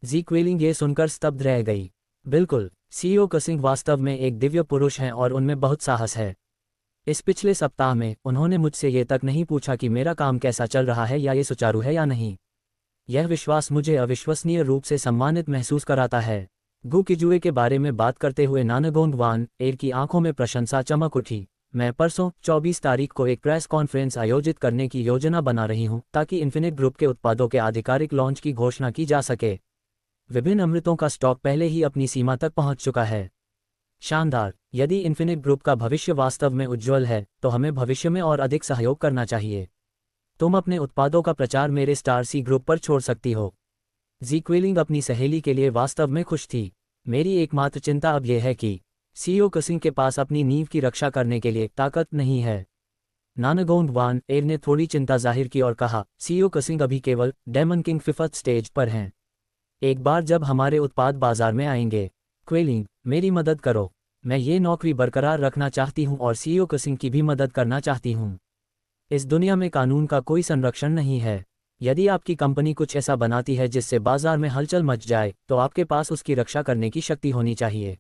जी क्वेलिंग ये सुनकर स्तब्ध रह गई। बिल्कुल, सीईओ कसिंग वास्तव में एक दिव्य पुरुष हैं और उनमें बहुत साहस है। इस पिछले सप्ताह में उन्होंने मुझसे ये तक नहीं पूछा कि मेरा काम कैसा चल रहा है या ये सुचारू है या नहीं। यह विश्वास मुझे अविश्वसनीय रूप से सम्मानित महसूस कराता है। गु किजुए के बारे में बात करते हुए नानगोंग वान एर की आंखों में प्रशंसा चमक उठी। मैं परसों 24 तारीख को एक प्रेस कॉन्फ्रेंस आयोजित करने की योजना बना रही हूं ताकि इन्फिनिट ग्रुप के उत्पादों के आधिकारिक लॉन्च की घोषणा की जा सके। विभिन्न अमृतों का स्टॉक पहले ही अपनी सीमा तक पहुंच चुका है। शानदार। यदि इन्फिनिट ग्रुप का भविष्य वास्तव में उज्ज्वल है तो हमें भविष्य में और अधिक सहयोग करना चाहिए। तुम अपने उत्पादों का प्रचार मेरे स्टार सी ग्रुप पर छोड़ सकती हो। जी क्विलिंग अपनी सहेली के लिए वास्तव में खुश थी। मेरी एकमात्र चिंता अब यह है कि सीईओ कसिंग के पास अपनी नींव की रक्षा करने के लिए ताकत नहीं है। नानगोंग वान एर ने थोड़ी चिंता जाहिर की और कहा, सीईओ कसिंग अभी केवल डेमन किंग 5th स्टेज पर हैं। एक बार जब हमारे उत्पाद बाजार में आएंगे, क्विलिंग मेरी मदद करो। मैं ये नौकरी बरकरार रखना चाहती हूँ और सीईओ कसिंग की भी मदद करना चाहती हूँ। इस दुनिया में कानून का कोई संरक्षण नहीं है। यदि आपकी कंपनी कुछ ऐसा बनाती है जिससे बाजार में हलचल मच जाए तो आपके पास उसकी रक्षा करने की शक्ति होनी चाहिए।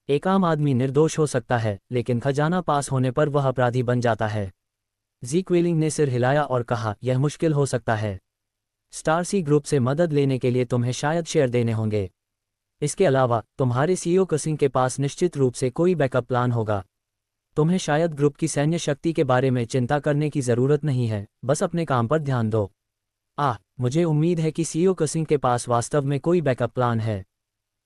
एक आम आदमी निर्दोष हो सकता है लेकिन खजाना पास होने पर वह अपराधी बन जाता है। जी क्विलिंग ने सिर हिलाया और कहा, यह मुश्किल हो सकता है। स्टार सी ग्रुप से मदद लेने के लिए तुम्हें शायद शेयर देने होंगे। इसके अलावा तुम्हारे सीईओ कसिंग के पास निश्चित रूप से कोई बैकअप प्लान होगा। तुम्हें शायद ग्रुप की सैन्य शक्ति के बारे में चिंता करने की ज़रूरत नहीं है, बस अपने काम पर ध्यान दो। मुझे उम्मीद है कि सीईओ कसिंग के पास वास्तव में कोई बैकअप प्लान है।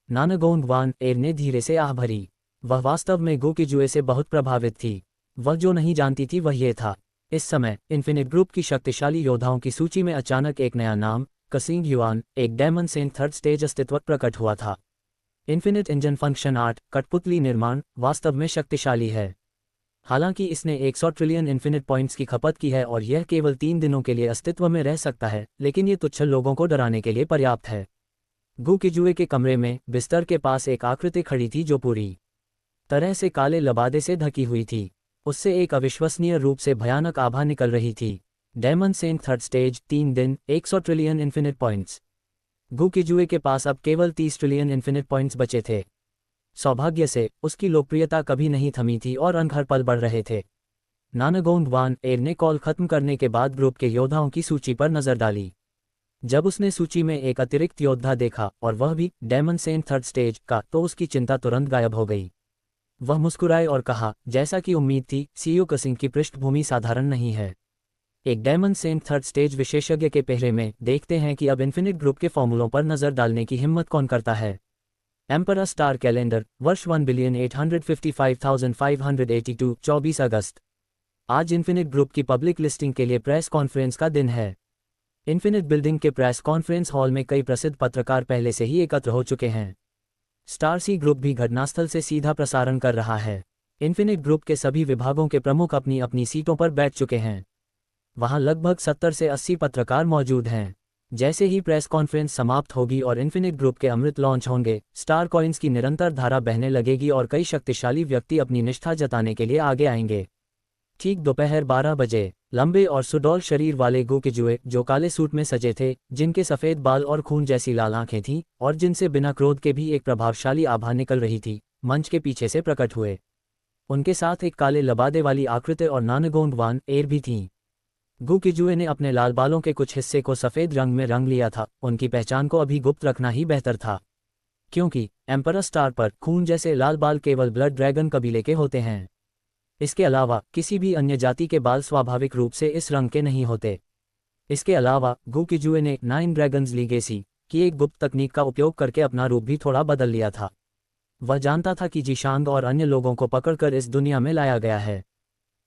नानगोंग वान एर ने धीरे से आह भरी। वह वास्तव में गो किजुए से बहुत प्रभावित थी। वह जो नहीं जानती थी वह ये था, इस समय इन्फिनिट ग्रुप की शक्तिशाली योद्धाओं की सूची में अचानक एक नया नाम, कसिंग युआन, एक डेमन सेन 3rd स्टेज अस्तित्व प्रकट हुआ था। इन्फिनिट इंजन फंक्शन 8 कठपुतली निर्माण वास्तव में शक्तिशाली है। हालांकि इसने 100 ट्रिलियन इन्फिनिट पॉइंट्स की खपत की है और यह केवल 3 दिनों के लिए अस्तित्व में रह सकता है, लेकिन ये तुच्छ लोगों को डराने के लिए पर्याप्त है। गु किजुए के कमरे में बिस्तर के पास एक आकृति खड़ी थी जो पूरी तरह से काले लबादे से ढकी हुई थी। उससे एक अविश्वसनीय रूप से भयानक आभा निकल रही थी। डेमन सेन 3rd स्टेज 3 दिन 100 ट्रिलियन इन्फिनिट पॉइंट्स। गु किजुए के पास अब केवल 30 ट्रिलियन इन्फिनिट पॉइंट्स बचे थे। सौभाग्य से उसकी लोकप्रियता कभी नहीं थमी थी और अंक हर पल बढ़ रहे थे। नानगोंग वान एर ने कॉल खत्म करने के बाद ग्रुप के योद्धाओं की सूची पर नजर डाली। जब उसने सूची में एक अतिरिक्त योद्धा देखा और वह भी डेमन सेन 3rd स्टेज का, तो उसकी चिंता तुरंत गायब हो गई। वह मुस्कुराए और कहा, जैसा कि उम्मीद थी, सीईओ कसिंग की पृष्ठभूमि साधारण नहीं है। एक डेमन सेन 3rd स्टेज विशेषज्ञ के पहरे में देखते हैं कि अब इन्फिनिट ग्रुप के फॉर्मूलों पर नजर डालने की हिम्मत कौन करता है। एम्परर स्टार कैलेंडर वर्ष 1,855,582 24 अगस्त। आज इन्फिनिट ग्रुप की पब्लिक लिस्टिंग के लिए प्रेस कॉन्फ्रेंस का दिन है। इन्फिनिट बिल्डिंग के प्रेस कॉन्फ्रेंस हॉल में कई प्रसिद्ध पत्रकार पहले से ही एकत्र हो चुके हैं। स्टार सी ग्रुप भी घटनास्थल से सीधा प्रसारण कर रहा है। इन्फिनिट ग्रुप के सभी विभागों के प्रमुख अपनी अपनी सीटों पर बैठ चुके हैं। वहां लगभग 70 से 80 पत्रकार मौजूद हैं। जैसे ही प्रेस कॉन्फ्रेंस समाप्त होगी और इन्फिनिट ग्रुप के अमृत लॉन्च होंगे, स्टार कॉइन्स की निरंतर धारा बहने लगेगी और कई शक्तिशाली व्यक्ति अपनी निष्ठा जताने के लिए आगे आएंगे। ठीक दोपहर 12 बजे लंबे और सुडौल शरीर वाले गु किजुए, जो काले सूट में सजे थे, जिनके सफ़ेद बाल और खून जैसी लाल आंखें थीं और जिनसे बिना क्रोध के भी एक प्रभावशाली आभा निकल रही थी, मंच के पीछे से प्रकट हुए। उनके साथ एक काले लबादे वाली आकृति और नानगोंग वान एर भी थीं। गु किजुए ने अपने लाल बालों के कुछ हिस्से को सफ़ेद रंग में रंग लिया था। उनकी पहचान को अभी गुप्त रखना ही बेहतर था, क्योंकि एम्परर स्टार पर खून जैसे लाल बाल केवल ब्लड ड्रैगन कबीले के होते हैं। इसके अलावा किसी भी अन्य जाति के बाल स्वाभाविक रूप से इस रंग के नहीं होते। इसके अलावा गु किजुए ने 9 ड्रैगन्स लीगेसी की एक गुप्त तकनीक का उपयोग करके अपना रूप भी थोड़ा बदल लिया था। वह जानता था कि जीशांग और अन्य लोगों को पकड़कर इस दुनिया में लाया गया है।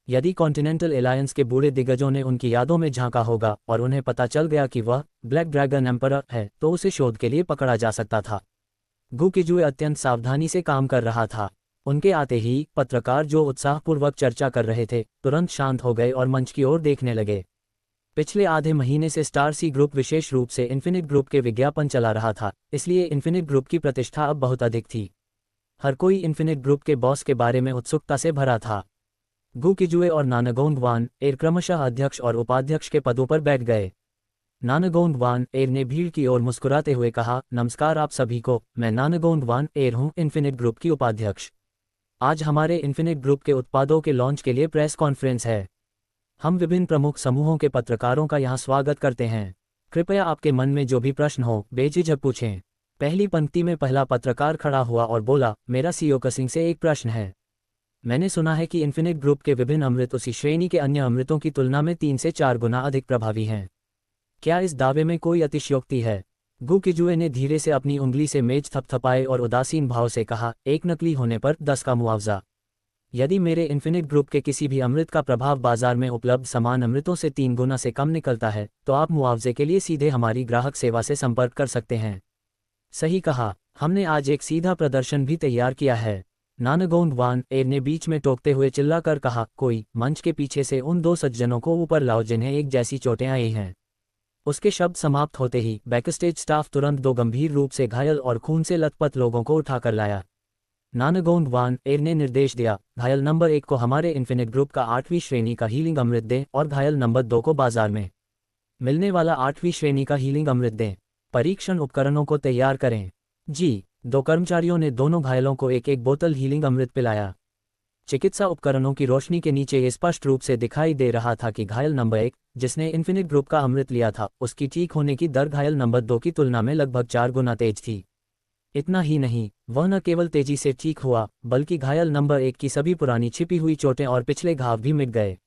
यदि कॉन्टिनेंटल एलायंस के बूढ़े दिग्गजों ने उनकी यादों में झांका होगा और उन्हें पता चल गया कि वह ब्लैक ड्रैगन एम्परर है, तो उसे शोध के लिए पकड़ा जा सकता था। गु किजुए अत्यंत सावधानी से काम कर रहा था। उनके आते ही पत्रकार, जो उत्साहपूर्वक चर्चा कर रहे थे, तुरंत शांत हो गए और मंच की ओर देखने लगे। पिछले आधे महीने से स्टार सी ग्रुप विशेष रूप से इन्फिनिट ग्रुप के विज्ञापन चला रहा था, इसलिए इन्फिनिट ग्रुप की प्रतिष्ठा अब बहुत अधिक थी। हर कोई इन्फिनिट ग्रुप के बॉस के बारे में उत्सुकता से भरा था। गु किजुए और नानगोंग वान एर क्रमशः अध्यक्ष और उपाध्यक्ष के पदों पर बैठ गए। नानगोंग वान एर ने भीड़ की ओर मुस्कुराते हुए कहा, नमस्कार आप सभी को, मैं नानगोंग वान एर हूँ, इन्फिनिट ग्रुप की उपाध्यक्ष। आज हमारे इन्फिनिट ग्रुप के उत्पादों के लॉन्च के लिए प्रेस कॉन्फ्रेंस है। हम विभिन्न प्रमुख समूहों के पत्रकारों का यहाँ स्वागत करते हैं। कृपया आपके मन में जो भी प्रश्न हो बेझिझक पूछें। पहली पंक्ति में पहला पत्रकार खड़ा हुआ और बोला, मेरा सीओ कसिंग से एक प्रश्न है। मैंने सुना है कि इन्फिनिट ग्रुप के विभिन्न अमृत उसी श्रेणी के अन्य अमृतों की तुलना में 3 से 4 गुना अधिक प्रभावी हैं। क्या इस दावे में कोई अतिशयोक्ति है? गु किजुए ने धीरे से अपनी उंगली से मेज थपथपाए और उदासीन भाव से कहा, एक नकली होने पर 10 का मुआवजा। यदि मेरे इन्फिनिट ग्रुप के किसी भी अमृत का प्रभाव बाजार में उपलब्ध समान अमृतों से 3 गुना से कम निकलता है तो आप मुआवजे के लिए सीधे हमारी ग्राहक सेवा से संपर्क कर सकते हैं। सही कहा, हमने आज एक सीधा प्रदर्शन भी तैयार किया है। नानगोंड वान एर ने बीच में टोकते हुए चिल्लाकर कहा, कोई मंच के पीछे से उन 2 सज्जनों को ऊपर लाओ जिन्हें एक जैसी चोटें आई हैं। उसके शब्द समाप्त होते ही बैकस्टेज स्टाफ तुरंत 2 गंभीर रूप से घायल और खून से लथपथ लोगों को उठाकर लाया। नानगोंड वान एर ने निर्देश दिया, घायल नंबर 1 को हमारे इन्फिनिट ग्रुप का 8वीं श्रेणी का हीलिंग अमृत दें और घायल नंबर 2 को बाजार में मिलने वाला 8वीं श्रेणी का हीलिंग अमृत दें। परीक्षण उपकरणों को तैयार करें। जी। 2 कर्मचारियों ने दोनों घायलों को एक एक बोतल हीलिंग अमृत पिलाया। चिकित्सा उपकरणों की रोशनी के नीचे ये स्पष्ट रूप से दिखाई दे रहा था कि घायल नंबर 1, जिसने इन्फिनिट ग्रुप का अमृत लिया था, उसकी ठीक होने की दर घायल नंबर 2 की तुलना में लगभग 4 गुना तेज थी। इतना ही नहीं, वह न केवल तेजी से ठीक हुआ, बल्कि घायल नंबर 1 की सभी पुरानी छिपी हुई चोटें और पिछले घाव भी मिट गए।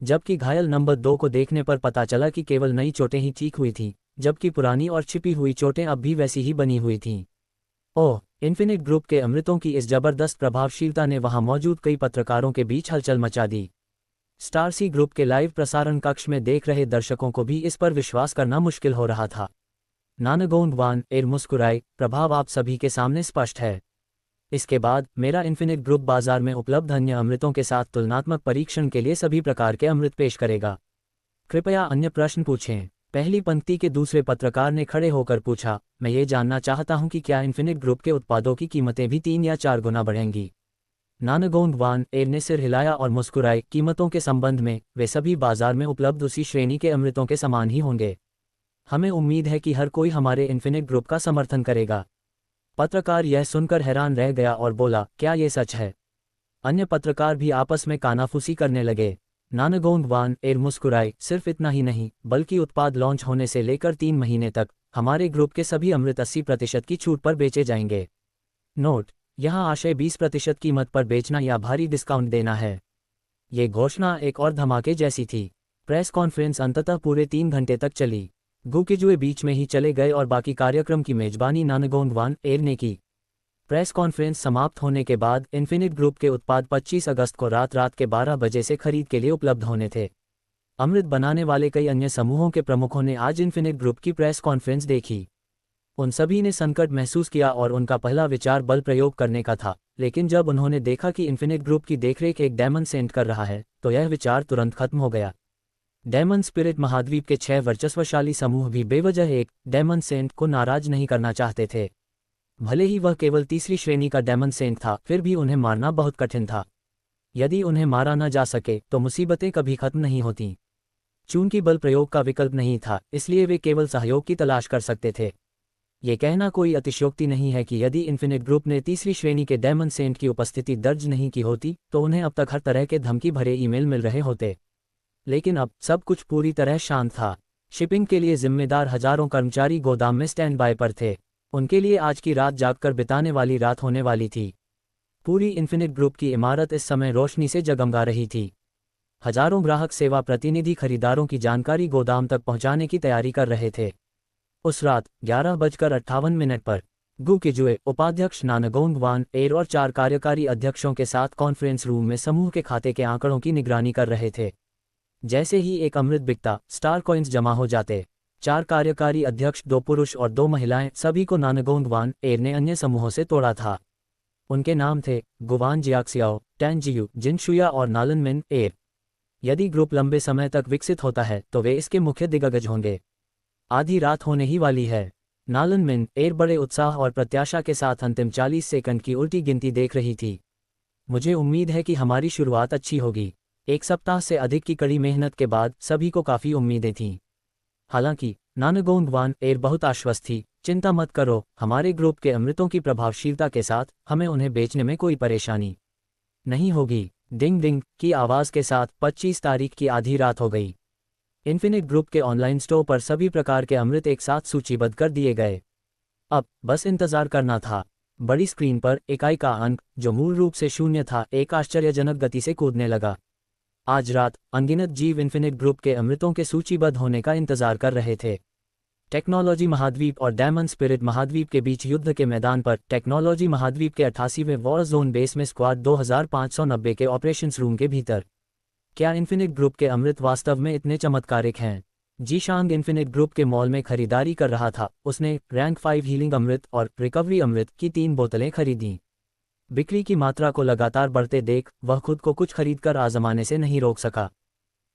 जबकि घायल नंबर 2 को देखने पर पता चला कि केवल नई चोटें ही ठीक हुई थीं, जबकि पुरानी और छिपी हुई चोटें अब भी वैसी ही बनी हुई थीं। ओह, इन्फिनिट ग्रुप के अमृतों की इस जबरदस्त प्रभावशीलता ने वहां मौजूद कई पत्रकारों के बीच हलचल मचा दी। स्टार सी ग्रुप के लाइव प्रसारण कक्ष में देख रहे दर्शकों को भी इस पर विश्वास करना मुश्किल हो रहा था। नानगोंड वान एर मुस्कुराए, प्रभाव आप सभी के सामने स्पष्ट है। इसके बाद मेरा इन्फिनिट ग्रुप बाजार में उपलब्ध अन्य अमृतों के साथ तुलनात्मक परीक्षण के लिए सभी प्रकार के अमृत पेश करेगा। कृपया अन्य प्रश्न पूछें। पहली पंक्ति के दूसरे पत्रकार ने खड़े होकर पूछा, मैं ये जानना चाहता हूं कि क्या इन्फिनिट ग्रुप के उत्पादों की कीमतें भी 3 या 4 गुना बढ़ेंगी? नानगोंड वान एर ने सिर हिलाया और मुस्कुराए, कीमतों के संबंध में वे सभी बाजार में उपलब्ध उसी श्रेणी के अमृतों के समान ही होंगे। हमें उम्मीद है कि हर कोई हमारे इन्फिनिट ग्रुप का समर्थन करेगा। पत्रकार यह सुनकर हैरान रह गया और बोला, क्या ये सच है? अन्य पत्रकार भी आपस में कानाफूसी करने लगे। नानगोंड वान एर मुस्कुराए, सिर्फ इतना ही नहीं, बल्कि उत्पाद लॉन्च होने से लेकर 3 महीने तक हमारे ग्रुप के सभी अमृत 80% की छूट पर बेचे जाएंगे। नोट, यहाँ आशय 20% कीमत पर बेचना या भारी डिस्काउंट देना है। ये घोषणा एक और धमाके जैसी थी। प्रेस कॉन्फ्रेंस अंततः पूरे 3 घंटे तक चली। गु किजुए बीच में ही चले गए और बाकी कार्यक्रम की मेजबानी नानगोंड वान एर ने की। प्रेस कॉन्फ्रेंस समाप्त होने के बाद इन्फिनिट ग्रुप के उत्पाद 25 अगस्त को रात के 12 बजे से खरीद के लिए उपलब्ध होने थे। अमृत बनाने वाले कई अन्य समूहों के प्रमुखों ने आज इन्फिनिट ग्रुप की प्रेस कॉन्फ्रेंस देखी। उन सभी ने संकट महसूस किया और उनका पहला विचार बल प्रयोग करने का था, लेकिन जब उन्होंने देखा कि इन्फिनिट ग्रुप की देखरेख एक डेमन सेंट कर रहा है, तो यह विचार तुरंत खत्म हो गया। डेमन स्पिरिट महाद्वीप के 6 वर्चस्वशाली समूह भी बेवजह एक डेमन सेंट को नाराज नहीं करना चाहते थे। भले ही वह केवल 3री श्रेणी का डेमन सेंट था, फिर भी उन्हें मारना बहुत कठिन था। यदि उन्हें मारा न जा सके तो मुसीबतें कभी खत्म नहीं होतीं। चूंकि बल प्रयोग का विकल्प नहीं था, इसलिए वे केवल सहयोग की तलाश कर सकते थे। ये कहना कोई अतिशयोक्ति नहीं है कि यदि इन्फिनिट ग्रुप ने 3री श्रेणी के डेमन सेंट की उपस्थिति दर्ज नहीं की होती तो उन्हें अब तक हर तरह के धमकी भरे ईमेल मिल रहे होते। लेकिन अब सब कुछ पूरी तरह शांत था। शिपिंग के लिए जिम्मेदार हजारों कर्मचारी गोदाम में स्टैंड बाय पर थे। उनके लिए आज की रात जागकर बिताने वाली रात होने वाली थी। पूरी इन्फिनिट ग्रुप की इमारत इस समय रोशनी से जगमगा रही थी। हजारों ग्राहक सेवा प्रतिनिधि खरीदारों की जानकारी गोदाम तक पहुंचाने की तैयारी कर रहे थे। उस रात 11:58 पर गु किजुए, उपाध्यक्ष नानगोंड वान एर और 4 कार्यकारी अध्यक्षों के साथ कॉन्फ्रेंस रूम में समूह के खाते के आंकड़ों की निगरानी कर रहे थे। जैसे ही एक अमृत बिकता, स्टार कॉइन्स जमा हो जाते। 4 कार्यकारी अध्यक्ष, 2 पुरुष और 2 महिलाएं, सभी को नानगोंड वान एर ने अन्य समूहों से तोड़ा था। उनके नाम थे गुवान जियाक्सियाओ, टैनजियू, जिनशुया और नालन एर। यदि ग्रुप लंबे समय तक विकसित होता है तो वे इसके मुख्य दिग्गज होंगे। आधी रात होने ही वाली है। नालन एर बड़े उत्साह और प्रत्याशा के साथ अंतिम 40 सेकंड की उल्टी गिनती देख रही थी। मुझे उम्मीद है कि हमारी शुरुआत अच्छी होगी। 1 सप्ताह से अधिक की कड़ी मेहनत के बाद सभी को काफ़ी उम्मीदें थीं। हालांकि नानगोंड वान एर बहुत आश्वस्त थी, चिंता मत करो, हमारे ग्रुप के अमृतों की प्रभावशीलता के साथ हमें उन्हें बेचने में कोई परेशानी नहीं होगी। डिंग डिंग की आवाज़ के साथ 25 तारीख की आधी रात हो गई। इन्फिनिट ग्रुप के ऑनलाइन स्टोर पर सभी प्रकार के अमृत एक साथ सूचीबद्ध कर दिए गए। अब बस इंतजार करना था। बड़ी स्क्रीन पर इकाई का अंक, जो मूल रूप से 0 था, एक आश्चर्यजनक गति से कूदने लगा। आज रात अनगिनत जीव इन्फिनिट ग्रुप के अमृतों के सूचीबद्ध होने का इंतजार कर रहे थे। टेक्नोलॉजी महाद्वीप और डायमंड स्पिरिट महाद्वीप के बीच युद्ध के मैदान पर टेक्नोलॉजी महाद्वीप के 88वें वॉर जोन बेस में स्क्वाड 2590 के ऑपरेशंस रूम के भीतर। क्या इन्फिनिट ग्रुप के अमृत वास्तव में इतने चमत्कारिक हैं? जीशांग इन्फिनिट ग्रुप के मॉल में खरीदारी कर रहा था। उसने रैंक 5 हीलिंग अमृत और रिकवरी अमृत की 3 बोतलें खरीदीं। बिक्री की मात्रा को लगातार बढ़ते देख वह खुद को कुछ खरीदकर आजमाने से नहीं रोक सका।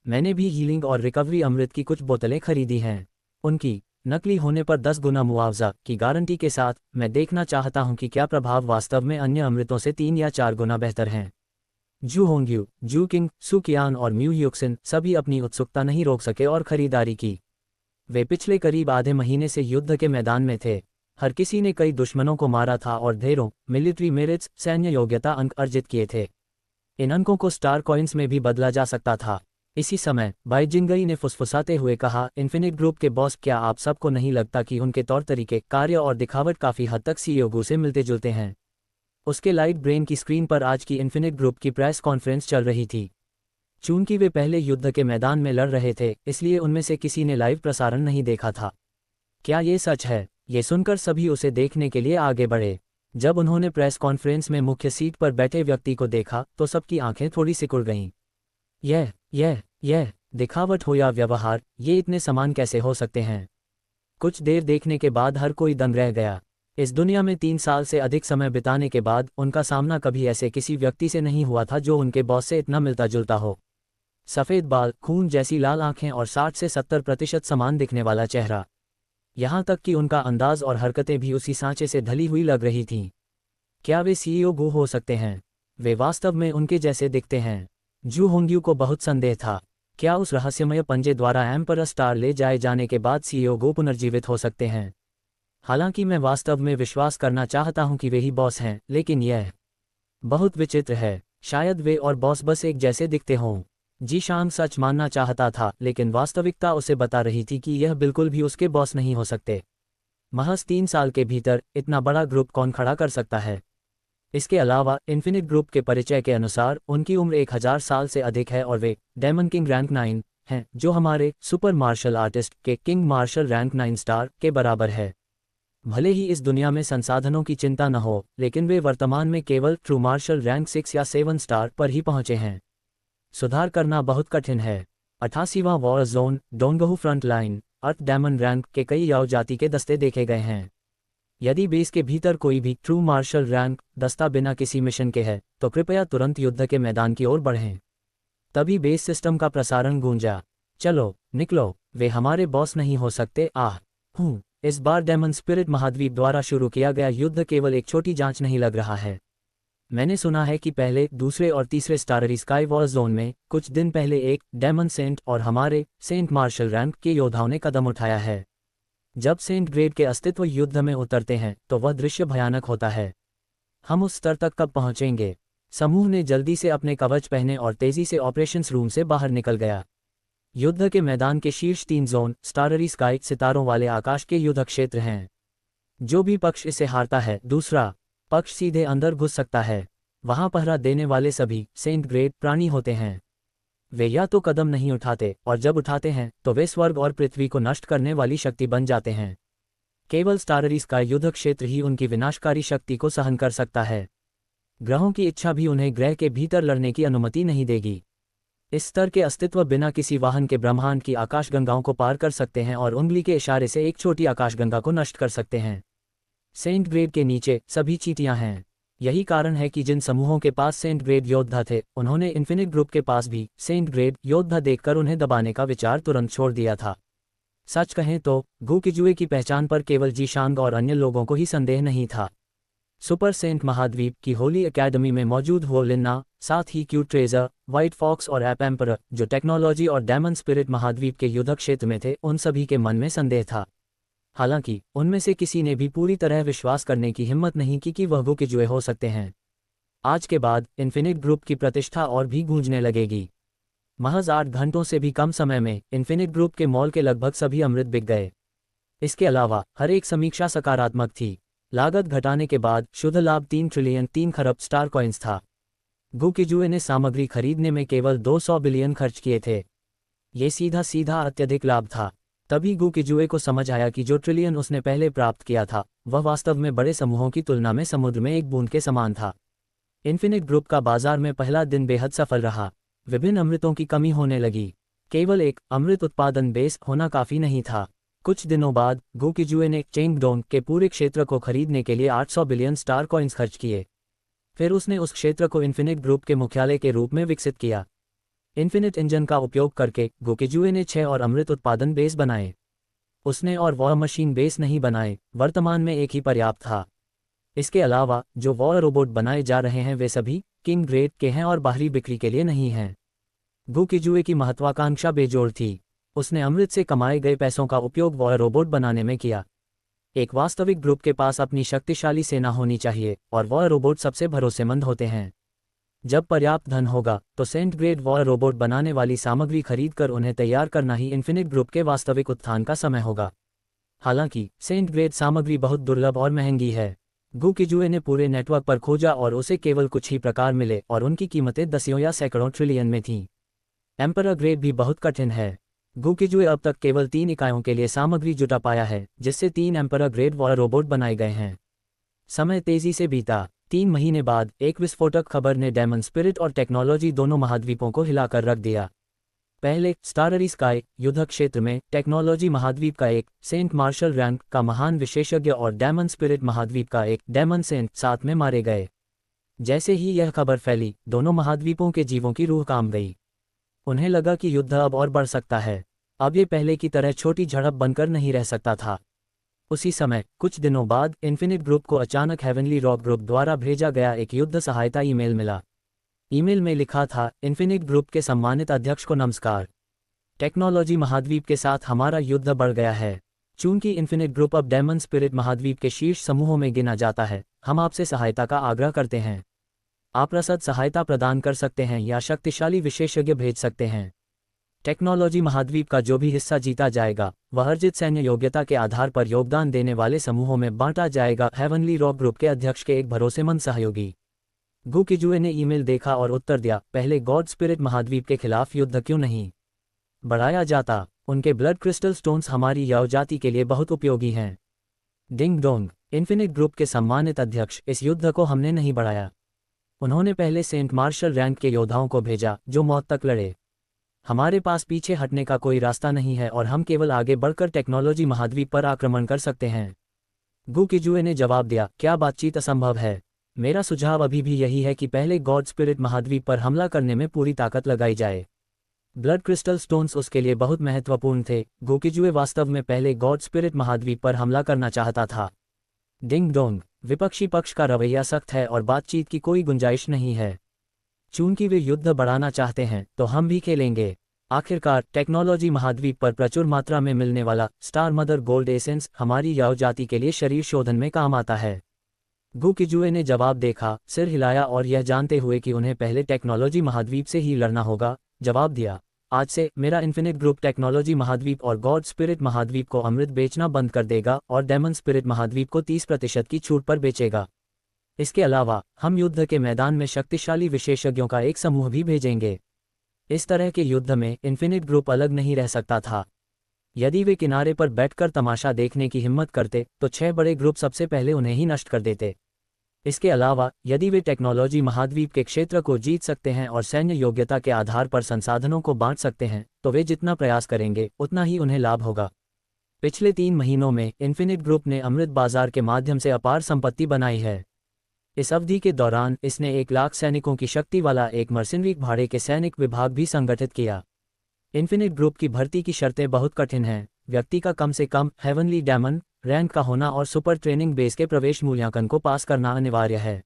मैंने भी हीलिंग और रिकवरी अमृत की कुछ बोतलें खरीदी हैं। उनकी नकली होने पर 10 गुना मुआवजा की गारंटी के साथ। मैं देखना चाहता हूं कि क्या प्रभाव वास्तव में अन्य अमृतों से 3 या 4 गुना बेहतर हैं। जू होंग्यू, जू किंग, सू कियान और म्यू ह्यूक्सिन सभी अपनी उत्सुकता नहीं रोक सके और खरीदारी की। वे पिछले करीब आधे महीने से युद्ध के मैदान में थे। हर किसी ने कई दुश्मनों को मारा था और ढेरों मिलिट्री मेरिट्स, सैन्य योग्यता अंक अर्जित किए थे। इन अंकों को स्टार कॉइन्स में भी बदला जा सकता था। इसी समय बाई जिंगई ने फुसफुसाते हुए कहा, इन्फिनिट ग्रुप के बॉस, क्या आप सबको नहीं लगता कि उनके तौर तरीके, कार्य और दिखावट काफ़ी हद तक सीईओ गू से मिलते जुलते हैं? उसके लाइट ब्रेन की स्क्रीन पर आज की इन्फिनिट ग्रुप की प्रेस कॉन्फ्रेंस चल रही थी। चूंकि वे पहले युद्ध के मैदान में लड़ रहे थे, इसलिए उनमें से किसी ने लाइव प्रसारण नहीं देखा था। क्या ये सच है? ये सुनकर सभी उसे देखने के लिए आगे बढ़े। जब उन्होंने प्रेस कॉन्फ्रेंस में मुख्य सीट पर बैठे व्यक्ति को देखा तो सबकी आंखें थोड़ी सिकुड़ गईं। यह दिखावट हो या व्यवहार, ये इतने समान कैसे हो सकते हैं? कुछ देर देखने के बाद हर कोई दंग रह गया। इस दुनिया में 3 साल से अधिक समय बिताने के बाद उनका सामना कभी ऐसे किसी व्यक्ति से नहीं हुआ था जो उनके बॉस से इतना मिलता जुलता हो। सफ़ेद बाल, खून जैसी लाल आंखें और 60 से 70% समान दिखने वाला चेहरा। यहाँ तक कि उनका अंदाज और हरकतें भी उसी सांचे से ढली हुई लग रही थीं। क्या वे सीईओ गू हो सकते हैं? वे वास्तव में उनके जैसे दिखते हैं। जू होंग्यू को बहुत संदेह था। क्या उस रहस्यमय पंजे द्वारा एम्परर स्टार ले जाए जाने के बाद सीईओ गू पुनर्जीवित हो सकते हैं? हालांकि मैं वास्तव में विश्वास करना चाहता हूं कि वे ही बॉस हैं, लेकिन यह बहुत विचित्र है। शायद वे और बॉस बस एक जैसे दिखते हों। जीशांग सच मानना चाहता था, लेकिन वास्तविकता उसे बता रही थी कि यह बिल्कुल भी उसके बॉस नहीं हो सकते। महज 3 साल के भीतर इतना बड़ा ग्रुप कौन खड़ा कर सकता है? इसके अलावा इन्फिनिट ग्रुप के परिचय के अनुसार उनकी उम्र 1000 साल से अधिक है और वे डेमन किंग रैंक 9 हैं, जो हमारे सुपर मार्शल आर्टिस्ट के किंग मार्शल रैंक 9 स्टार के बराबर है। भले ही इस दुनिया में संसाधनों की चिंता न हो, लेकिन वे वर्तमान में केवल ट्रू मार्शल रैंक 6 या 7 स्टार पर ही पहुंचे हैं। सुधार करना बहुत कठिन है। 88वां वॉर जोन, डोंगहू फ्रंट लाइन, अर्थ डायमंड रैंक के कई याओ जाति के दस्ते देखे गए हैं। यदि बेस के भीतर कोई भी ट्रू मार्शल रैंक दस्ता बिना किसी मिशन के है, तो कृपया तुरंत युद्ध के मैदान की ओर बढ़ें। तभी बेस सिस्टम का प्रसारण गूंजा, चलो निकलो, वे हमारे बॉस नहीं हो सकते। इस बार डायमंड स्पिरिट महाद्वीप द्वारा शुरू किया गया युद्ध केवल एक छोटी जांच नहीं लग रहा है। मैंने सुना है कि पहले, दूसरे और तीसरे स्टाररी स्काई वॉर जोन में कुछ दिन पहले एक डायमंड सेंट और हमारे सेंट मार्शल रैंक के योद्धाओं ने कदम उठाया है। जब सेंट ग्रेड के अस्तित्व युद्ध में उतरते हैं तो वह दृश्य भयानक होता है। हम उस स्तर तक कब पहुंचेंगे? समूह ने जल्दी से अपने कवच पहने और तेजी से ऑपरेशंस रूम से बाहर निकल गया। युद्ध के मैदान के शीर्ष 3 जोन स्टाररी स्काई सितारों वाले आकाश के युद्ध क्षेत्र हैं। जो भी पक्ष इसे हारता है, दूसरा पक्ष सीधे अंदर घुस सकता है। वहां पहरा देने वाले सभी सेंट ग्रेड प्राणी होते हैं। वे या तो कदम नहीं उठाते, और जब उठाते हैं तो वे स्वर्ग और पृथ्वी को नष्ट करने वाली शक्ति बन जाते हैं। केवल स्टाररीज का युद्ध क्षेत्र ही उनकी विनाशकारी शक्ति को सहन कर सकता है। ग्रहों की इच्छा भी उन्हें ग्रह के भीतर लड़ने की अनुमति नहीं देगी। इस स्तर के अस्तित्व बिना किसी वाहन के ब्रह्मांड की आकाशगंगाओं को पार कर सकते हैं और उंगली के इशारे से एक छोटी आकाशगंगा को नष्ट कर सकते हैं। सेंट ग्रेड के नीचे सभी चींटियां हैं। यही कारण है कि जिन समूहों के पास सेंट ग्रेड योद्धा थे, उन्होंने इन्फिनिट ग्रुप के पास भी सेंट ग्रेड योद्धा देखकर उन्हें दबाने का विचार तुरंत छोड़ दिया था। सच कहें तो गू किजुए की पहचान पर केवल जीशांग और अन्य लोगों को ही संदेह नहीं था। सुपर सेंट महाद्वीप की होली एकेडमी में मौजूद वो लिन्ना, साथ ही क्यूट ट्रेजर, व्हाइट फॉक्स और एप एम्परर, जो टेक्नोलॉजी और डायमंड स्पिरिट महाद्वीप के युद्ध क्षेत्र में थे, उन सभी के मन में संदेह था। हालांकि उनमें से किसी ने भी पूरी तरह विश्वास करने की हिम्मत नहीं की कि वह गू किजुए हो सकते हैं। आज के बाद इन्फिनिट ग्रुप की प्रतिष्ठा और भी गूंजने लगेगी। महज 8 घंटों से भी कम समय में इन्फिनिट ग्रुप के मॉल के लगभग सभी अमृत बिक गए। इसके अलावा हर एक समीक्षा सकारात्मक थी। लागत घटाने के बाद शुद्ध लाभ 3 ट्रिलियन 3 खरब स्टार कॉइन्स था। गु किजुए ने सामग्री खरीदने में केवल 200 बिलियन खर्च किए थे। ये सीधा सीधा अत्यधिक लाभ था। तभी गु किजुए को समझ आया कि जो ट्रिलियन उसने पहले प्राप्त किया था वह वास्तव में बड़े समूहों की तुलना में समुद्र में एक बूंद के समान था। इन्फिनिट ग्रुप का बाजार में पहला दिन बेहद सफल रहा। विभिन्न अमृतों की कमी होने लगी। केवल एक अमृत उत्पादन बेस होना काफ़ी नहीं था। कुछ दिनों बाद गु किजुए ने चेंगडोंग के पूरे क्षेत्र को खरीदने के लिए 800 बिलियन स्टार कॉइन्स खर्च किए। फिर उसने उस क्षेत्र को इन्फिनिट ग्रुप के मुख्यालय के रूप में विकसित किया। इन्फिनिट इंजन का उपयोग करके गु किजुए ने 6 और अमृत उत्पादन बेस बनाए। उसने और वॉर मशीन बेस नहीं बनाए, वर्तमान में एक ही पर्याप्त था। इसके अलावा जो वॉर रोबोट बनाए जा रहे हैं वे सभी किंग ग्रेड के हैं और बाहरी बिक्री के लिए नहीं हैं। गु किजुए की महत्वाकांक्षा बेजोड़ थी। उसने अमृत से कमाए गए पैसों का उपयोग वॉर रोबोट बनाने में किया। एक वास्तविक ग्रुप के पास अपनी शक्तिशाली सेना होनी चाहिए और वॉर रोबोट सबसे भरोसेमंद होते हैं। जब पर्याप्त धन होगा तो सेंट ग्रेड वॉर रोबोट बनाने वाली सामग्री खरीदकर उन्हें तैयार करना ही इन्फिनिट ग्रुप के वास्तविक उत्थान का समय होगा। हालांकि सेंट ग्रेड सामग्री बहुत दुर्लभ और महंगी है। गु किजुए ने पूरे नेटवर्क पर खोजा और उसे केवल कुछ ही प्रकार मिले और उनकी कीमतें दसियों या सैकड़ों ट्रिलियन में थीं। एम्परर ग्रेड भी बहुत कठिन है। गु किजुए अब तक केवल 3 इकाइयों के लिए सामग्री जुटा पाया है, जिससे 3 एम्परर ग्रेड वॉर रोबोट बनाए गए हैं। समय तेजी से बीता। 3 महीने बाद एक विस्फोटक खबर ने डेमन स्पिरिट और टेक्नोलॉजी दोनों महाद्वीपों को हिलाकर रख दिया। पहले स्टाररी स्काई युद्ध क्षेत्र में टेक्नोलॉजी महाद्वीप का एक सेंट मार्शल रैंक का महान विशेषज्ञ और डेमन स्पिरिट महाद्वीप का एक डेमन सेंट साथ में मारे गए। जैसे ही यह खबर फैली, दोनों महाद्वीपों के जीवों की रूह कांप गई। उन्हें लगा कि युद्ध अब और बढ़ सकता है। अब ये पहले की तरह छोटी झड़प बनकर नहीं रह सकता था। उसी समय कुछ दिनों बाद इन्फिनिट ग्रुप को अचानक हेवनली रॉक ग्रुप द्वारा भेजा गया एक युद्ध सहायता ईमेल मिला। ईमेल में लिखा था, इन्फिनिट ग्रुप के सम्मानित अध्यक्ष को नमस्कार। टेक्नोलॉजी महाद्वीप के साथ हमारा युद्ध बढ़ गया है। चूंकि इन्फिनिट ग्रुप अब डेमन स्पिरिट महाद्वीप के शीर्ष समूहों में गिना जाता है, हम आपसे सहायता का आग्रह करते हैं। आप रसद सहायता प्रदान कर सकते हैं या शक्तिशाली विशेषज्ञ भेज सकते हैं। टेक्नोलॉजी महाद्वीप का जो भी हिस्सा जीता जाएगा वह अर्जित सैन्य योग्यता के आधार पर योगदान देने वाले समूहों में बांटा जाएगा। हेवनली रॉक ग्रुप के अध्यक्ष के एक भरोसेमंद सहयोगी। गु किजुए ने ईमेल देखा और उत्तर दिया, पहले गॉड स्पिरिट महाद्वीप के खिलाफ युद्ध क्यों नहीं बढ़ाया जाता। उनके ब्लड क्रिस्टल स्टोन्स हमारी याव जाति के लिए बहुत उपयोगी हैं। Ding dong. इन्फिनिट ग्रुप के सम्मानित अध्यक्ष, इस युद्ध को हमने नहीं बढ़ाया। उन्होंने पहले सेंट मार्शल रैंक के योद्धाओं को भेजा जो मौत तक लड़े। हमारे पास पीछे हटने का कोई रास्ता नहीं है और हम केवल आगे बढ़कर टेक्नोलॉजी महाद्वीप पर आक्रमण कर सकते हैं। गु किजुए ने जवाब दिया, क्या बातचीत असंभव है। मेरा सुझाव अभी भी यही है कि पहले गॉड स्पिरिट महाद्वीप पर हमला करने में पूरी ताकत लगाई जाए। ब्लड क्रिस्टल स्टोन्स उसके लिए बहुत महत्वपूर्ण थे। गु किजुए वास्तव में पहले गॉड स्पिरिट महाद्वीप पर हमला करना चाहता था। Ding dong. विपक्षी पक्ष का रवैया सख्त है और बातचीत की कोई गुंजाइश नहीं है। चूंकि वे युद्ध बढ़ाना चाहते हैं तो हम भी खेलेंगे। आखिरकार टेक्नोलॉजी महाद्वीप पर प्रचुर मात्रा में मिलने वाला स्टार मदर गोल्ड एसेंस हमारी याव जाति के लिए शरीर शोधन में काम आता है। गु किजुए ने जवाब देखा, सिर हिलाया और यह जानते हुए कि उन्हें पहले टेक्नोलॉजी महाद्वीप से ही लड़ना होगा, जवाब दिया, आज से मेरा इन्फिनिट ग्रुप टेक्नोलॉजी महाद्वीप और गॉड स्पिरिट महाद्वीप को अमृत बेचना बंद कर देगा और डेमन स्पिरिट महाद्वीप को 30% की छूट पर बेचेगा। इसके अलावा हम युद्ध के मैदान में शक्तिशाली विशेषज्ञों का एक समूह भी भेजेंगे। इस तरह के युद्ध में इन्फिनिट ग्रुप अलग नहीं रह सकता था। यदि वे किनारे पर बैठकर तमाशा देखने की हिम्मत करते तो 6 बड़े ग्रुप सबसे पहले उन्हें ही नष्ट कर देते। इसके अलावा यदि वे टेक्नोलॉजी महाद्वीप के क्षेत्र को जीत सकते हैं और सैन्य योग्यता के आधार पर संसाधनों को बांट सकते हैं तो वे जितना प्रयास करेंगे उतना ही उन्हें लाभ होगा। पिछले 3 महीनों में इन्फिनिट ग्रुप ने अमृत बाजार के माध्यम से अपार संपत्ति बनाई है। इस अवधि के दौरान इसने 1 लाख सैनिकों की शक्ति वाला एक मर्सिनरी भाड़े के सैनिक विभाग भी संगठित किया। इन्फिनिट ग्रुप की भर्ती की शर्तें बहुत कठिन हैं। व्यक्ति का कम से कम हेवनली डेमन रैंक का होना और सुपर ट्रेनिंग बेस के प्रवेश मूल्यांकन को पास करना अनिवार्य है।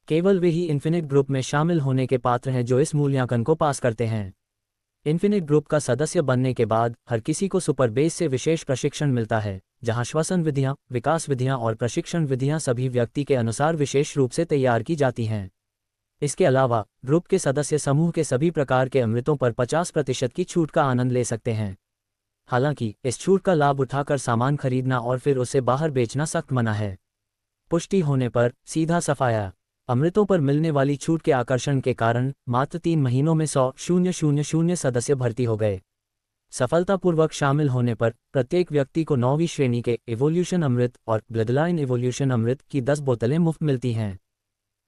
केवल वे ही इन्फिनिट ग्रुप में शामिल होने के पात्र हैं जो इस मूल्यांकन को पास करते हैं। इन्फिनिट ग्रुप का सदस्य बनने के बाद हर किसी को सुपर बेस से विशेष प्रशिक्षण मिलता है, जहां श्वसन विधियां, विकास विधियां और प्रशिक्षण विधियां सभी व्यक्ति के अनुसार विशेष रूप से तैयार की जाती हैं। इसके अलावा ग्रुप के सदस्य समूह के सभी प्रकार के अमृतों पर 50% की छूट का आनंद ले सकते हैं। हालांकि इस छूट का लाभ उठाकर सामान खरीदना और फिर उसे बाहर बेचना सख्त मना है। पुष्टि होने पर सीधा सफाया। अमृतों पर मिलने वाली छूट के आकर्षण के कारण मात्र 3 महीनों में 100,000 सदस्य भर्ती हो गए। सफलतापूर्वक शामिल होने पर प्रत्येक व्यक्ति को 9वीं श्रेणी के इवोल्यूशन अमृत और ब्लडलाइन इवोल्यूशन अमृत की 10 बोतलें मुफ्त मिलती हैं।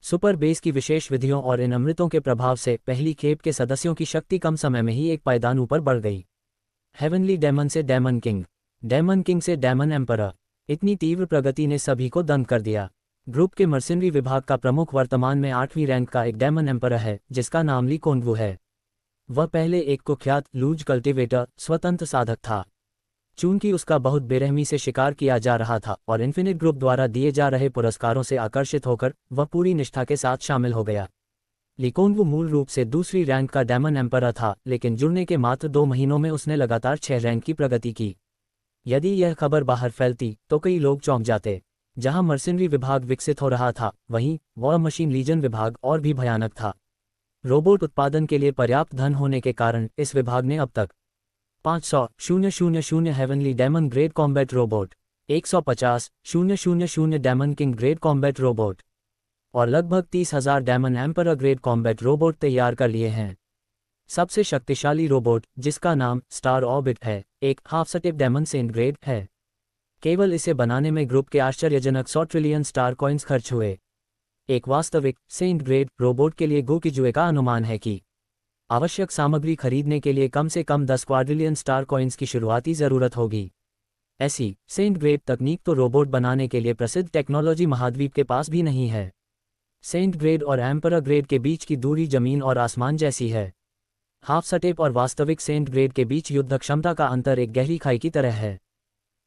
सुपर बेस की विशेष विधियों और इन अमृतों के प्रभाव से पहली खेप के सदस्यों की शक्ति कम समय में ही एक पायदान ऊपर बढ़ गई। हेवनली डेमन से डेमन किंग, डेमन किंग से डेमन एम्परर। इतनी तीव्र प्रगति ने सभी को दंग कर दिया। ग्रुप के मर्सिनरी विभाग का प्रमुख वर्तमान में 8वीं रैंक का एक डेमन एम्परर है जिसका नाम ली कोंडवू है। वह पहले एक कुख्यात लूज कल्टिवेटर स्वतंत्र साधक था। चूंकि उसका बहुत बेरहमी से शिकार किया जा रहा था और इन्फिनिट ग्रुप द्वारा दिए जा रहे पुरस्कारों से आकर्षित होकर वह पूरी निष्ठा के साथ शामिल हो गया। लिकोनवू मूल रूप से दूसरी रैंक का डेमन एम्परर था, लेकिन जुड़ने के मात्र 2 महीनों में उसने लगातार 6 रैंक की प्रगति की। यदि यह खबर बाहर फैलती तो कई लोग चौंक जाते। जहां मर्सिनरी विभाग विकसित हो रहा था, वहीं वॉर मशीन लीजन विभाग और भी भयानक था। रोबोट उत्पादन के लिए पर्याप्त धन होने के कारण इस विभाग ने अब तक 500,000 heavenly demon grade combat robot, 150,000 demon king grade combat robot और लगभग 30,000 demon emperor grade combat robot तैयार कर लिए हैं। सबसे शक्तिशाली रोबोट, जिसका नाम स्टार ऑर्बिट है, एक half step demon saint grade है। केवल इसे बनाने में ग्रुप के आश्चर्यजनक 100 ट्रिलियन स्टार कॉइन्स खर्च हुए। एक वास्तविक सेंट ग्रेड रोबोट के लिए गोकिजुए का अनुमान है कि आवश्यक सामग्री खरीदने के लिए कम से कम 10 क्वाड्रिलियन स्टार कॉइन्स की शुरुआती जरूरत होगी। ऐसी सेंट ग्रेड तकनीक तो रोबोट बनाने के लिए प्रसिद्ध टेक्नोलॉजी महाद्वीप के पास भी नहीं है। सेंट ग्रेड और एम्परर ग्रेड के बीच की दूरी जमीन और आसमान जैसी है। हाफ स्टेप और वास्तविक सेंट ग्रेड के बीच युद्ध क्षमता का अंतर एक गहरी खाई की तरह है।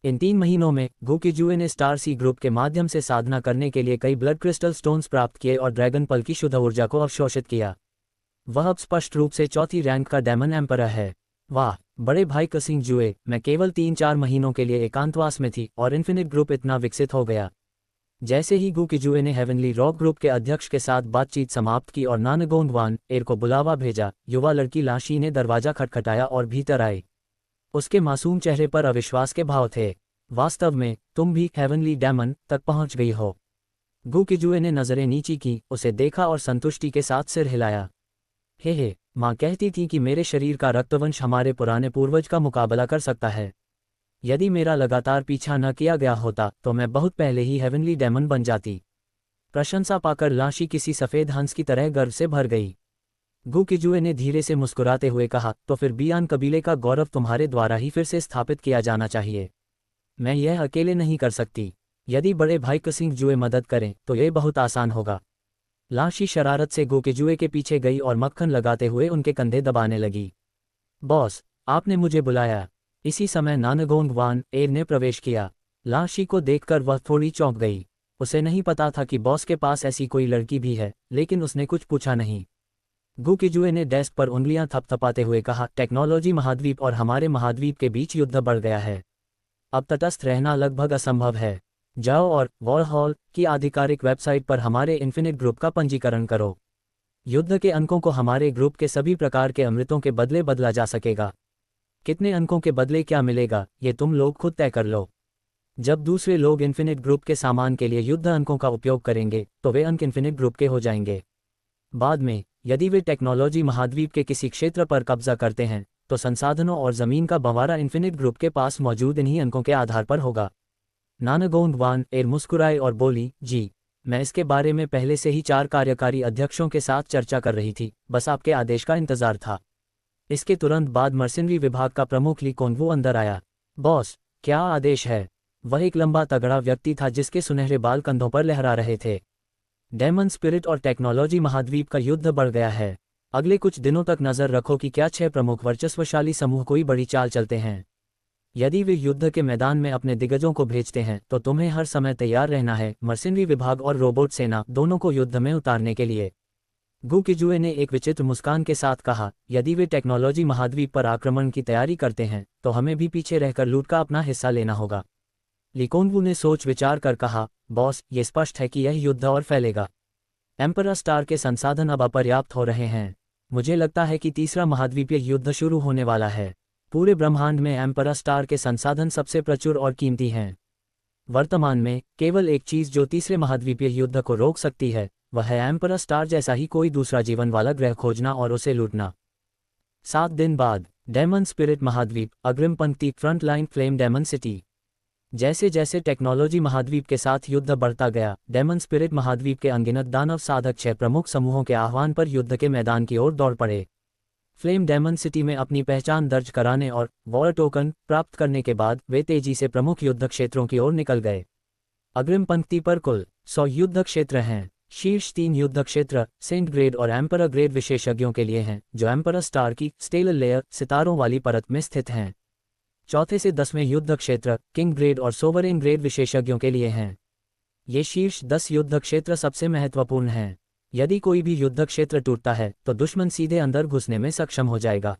इन 3 महीनों में गोकिजुए ने स्टार सी ग्रुप के माध्यम से साधना करने के लिए कई ब्लड क्रिस्टल स्टोन्स प्राप्त किए और ड्रैगन पल की शुद्ध ऊर्जा को अवशोषित किया। वह अब स्पष्ट रूप से 4थी रैंक का डेमन एम्परर है। वाह बड़े भाई कसिंग जुए, मैं केवल 3-4 महीनों के लिए एकांतवास में थी और इन्फिनिट ग्रुप इतना विकसित हो गया। जैसे ही गोकिजुए ने हेवनली रॉक ग्रुप के अध्यक्ष के साथ बातचीत समाप्त की और नानगोंग वान एर को बुलावा भेजा, युवा लड़की लाशी ने दरवाजा खटखटाया और भीतर आई। उसके मासूम चेहरे पर अविश्वास के भाव थे। वास्तव में तुम भी हेवनली डेमन तक पहुंच गई हो। गोकिजुए ने नजरें नीची की, उसे देखा और संतुष्टि के साथ सिर हिलाया। हे, माँ कहती थी कि मेरे शरीर का रक्तवंश हमारे पुराने पूर्वज का मुकाबला कर सकता है। यदि मेरा लगातार पीछा न किया गया होता तो मैं बहुत पहले ही हेवनली डेमन बन जाती। प्रशंसा पाकर लाशी किसी सफ़ेद हंस की तरह गर्व से भर गई। गोकिजुए ने धीरे से मुस्कुराते हुए कहा, तो फिर बियान कबीले का गौरव तुम्हारे द्वारा ही फिर से स्थापित किया जाना चाहिए। मैं यह अकेले नहीं कर सकती। यदि बड़े भाई कसिंग जुए मदद करें तो यह बहुत आसान होगा। लाशी शरारत से गोकिजुए के पीछे गई और मक्खन लगाते हुए उनके कंधे दबाने लगी। बॉस, आपने मुझे बुलाया। इसी समय नानगोंग वान एर ने प्रवेश किया। लाशी को देखकर वह थोड़ी चौंक गई। उसे नहीं पता था कि बॉस के पास ऐसी कोई लड़की भी है, लेकिन उसने कुछ पूछा नहीं। गोकिजुए ने डेस्क पर उंगलियां थपथपाते हुए कहा, टेक्नोलॉजी महाद्वीप और हमारे महाद्वीप के बीच युद्ध बढ़ गया है। अब तटस्थ रहना लगभग असंभव है। जाओ और वॉर हॉल की आधिकारिक वेबसाइट पर हमारे इन्फिनिट ग्रुप का पंजीकरण करो। युद्ध के अंकों को हमारे ग्रुप के सभी प्रकार के अमृतों के बदले बदला जा सकेगा। कितने अंकों के बदले क्या मिलेगा, ये तुम लोग खुद तय कर लो। जब दूसरे लोग इन्फिनिट ग्रुप के सामान के लिए युद्ध अंकों का उपयोग करेंगे तो वे अंक इन्फिनिट ग्रुप के हो जाएंगे। बाद में यदि वे टेक्नोलॉजी महाद्वीप के किसी क्षेत्र पर कब्जा करते हैं तो संसाधनों और जमीन का बंटवारा इन्फिनिट ग्रुप के पास मौजूद इन्हीं अंकों के आधार पर होगा। नानगोंग वान एर मुस्कुराए और बोली, जी, मैं इसके बारे में पहले से ही 4 कार्यकारी अध्यक्षों के साथ चर्चा कर रही थी, बस आपके आदेश का इंतजार था। इसके तुरंत बाद मर्सिनरी विभाग का प्रमुख ली कोंडवू अंदर आया। बॉस, क्या आदेश है? वह एक लंबा तगड़ा व्यक्ति था जिसके सुनहरे बाल कंधों पर लहरा रहे थे। डेमन स्पिरिट और टेक्नोलॉजी महाद्वीप का युद्ध बढ़ गया है। अगले कुछ दिनों तक नजर रखो कि क्या 6 प्रमुख वर्चस्वशाली समूह कोई बड़ी चाल चलते हैं। यदि वे युद्ध के मैदान में अपने दिग्गजों को भेजते हैं तो तुम्हें हर समय तैयार रहना है, मर्सिनरी विभाग और रोबोट सेना दोनों को युद्ध में उतारने के लिए। गोकिजुए ने एक विचित्र मुस्कान के साथ कहा, यदि वे टेक्नोलॉजी महाद्वीप पर आक्रमण की तैयारी करते हैं तो हमें भी पीछे रहकर लूट का अपना हिस्सा लेना होगा। लिकोनवू ने सोच विचार कर कहा, बॉस, ये स्पष्ट है कि यह युद्ध और फैलेगा। एम्परर स्टार के संसाधन अब अपर्याप्त हो रहे हैं। मुझे लगता है कि तीसरा महाद्वीपीय युद्ध शुरू होने वाला है। पूरे ब्रह्मांड में एम्परर स्टार के संसाधन सबसे प्रचुर और कीमती हैं। वर्तमान में केवल एक चीज़ जो तीसरे महाद्वीपीय युद्ध को रोक सकती है, वह है एम्परर स्टार जैसा ही कोई दूसरा जीवन वाला ग्रह खोजना और उसे लूटना। 7 दिन बाद डेमन स्पिरिट महाद्वीप, अग्रिम पंक्ति, front line, flame demon city. जैसे जैसे टेक्नोलॉजी महाद्वीप के साथ युद्ध बढ़ता गया, डेमन स्पिरिट महाद्वीप के अनगिनत दानव साधक 6 प्रमुख समूहों के आह्वान पर युद्ध के मैदान की ओर दौड़ पड़े। फ्लेम डेमन सिटी में अपनी पहचान दर्ज कराने और वॉर टोकन प्राप्त करने के बाद वे तेजी से प्रमुख युद्ध क्षेत्रों की ओर निकल गए। अग्रिम पंक्ति पर कुल 100 युद्ध क्षेत्र हैं। शीर्ष 3 युद्ध क्षेत्र सेंट ग्रेड और एम्परर ग्रेड विशेषज्ञों के लिए हैं, जो एम्परर स्टार की स्टेलर लेयर, सितारों वाली परत में स्थित हैं। चौथे से 10वें युद्ध क्षेत्र किंग ग्रेड और सोवरेन ग्रेड विशेषज्ञों के लिए हैं। ये शीर्ष 10 युद्ध क्षेत्र सबसे महत्वपूर्ण हैं। यदि कोई भी युद्ध क्षेत्र टूटता है तो दुश्मन सीधे अंदर घुसने में सक्षम हो जाएगा।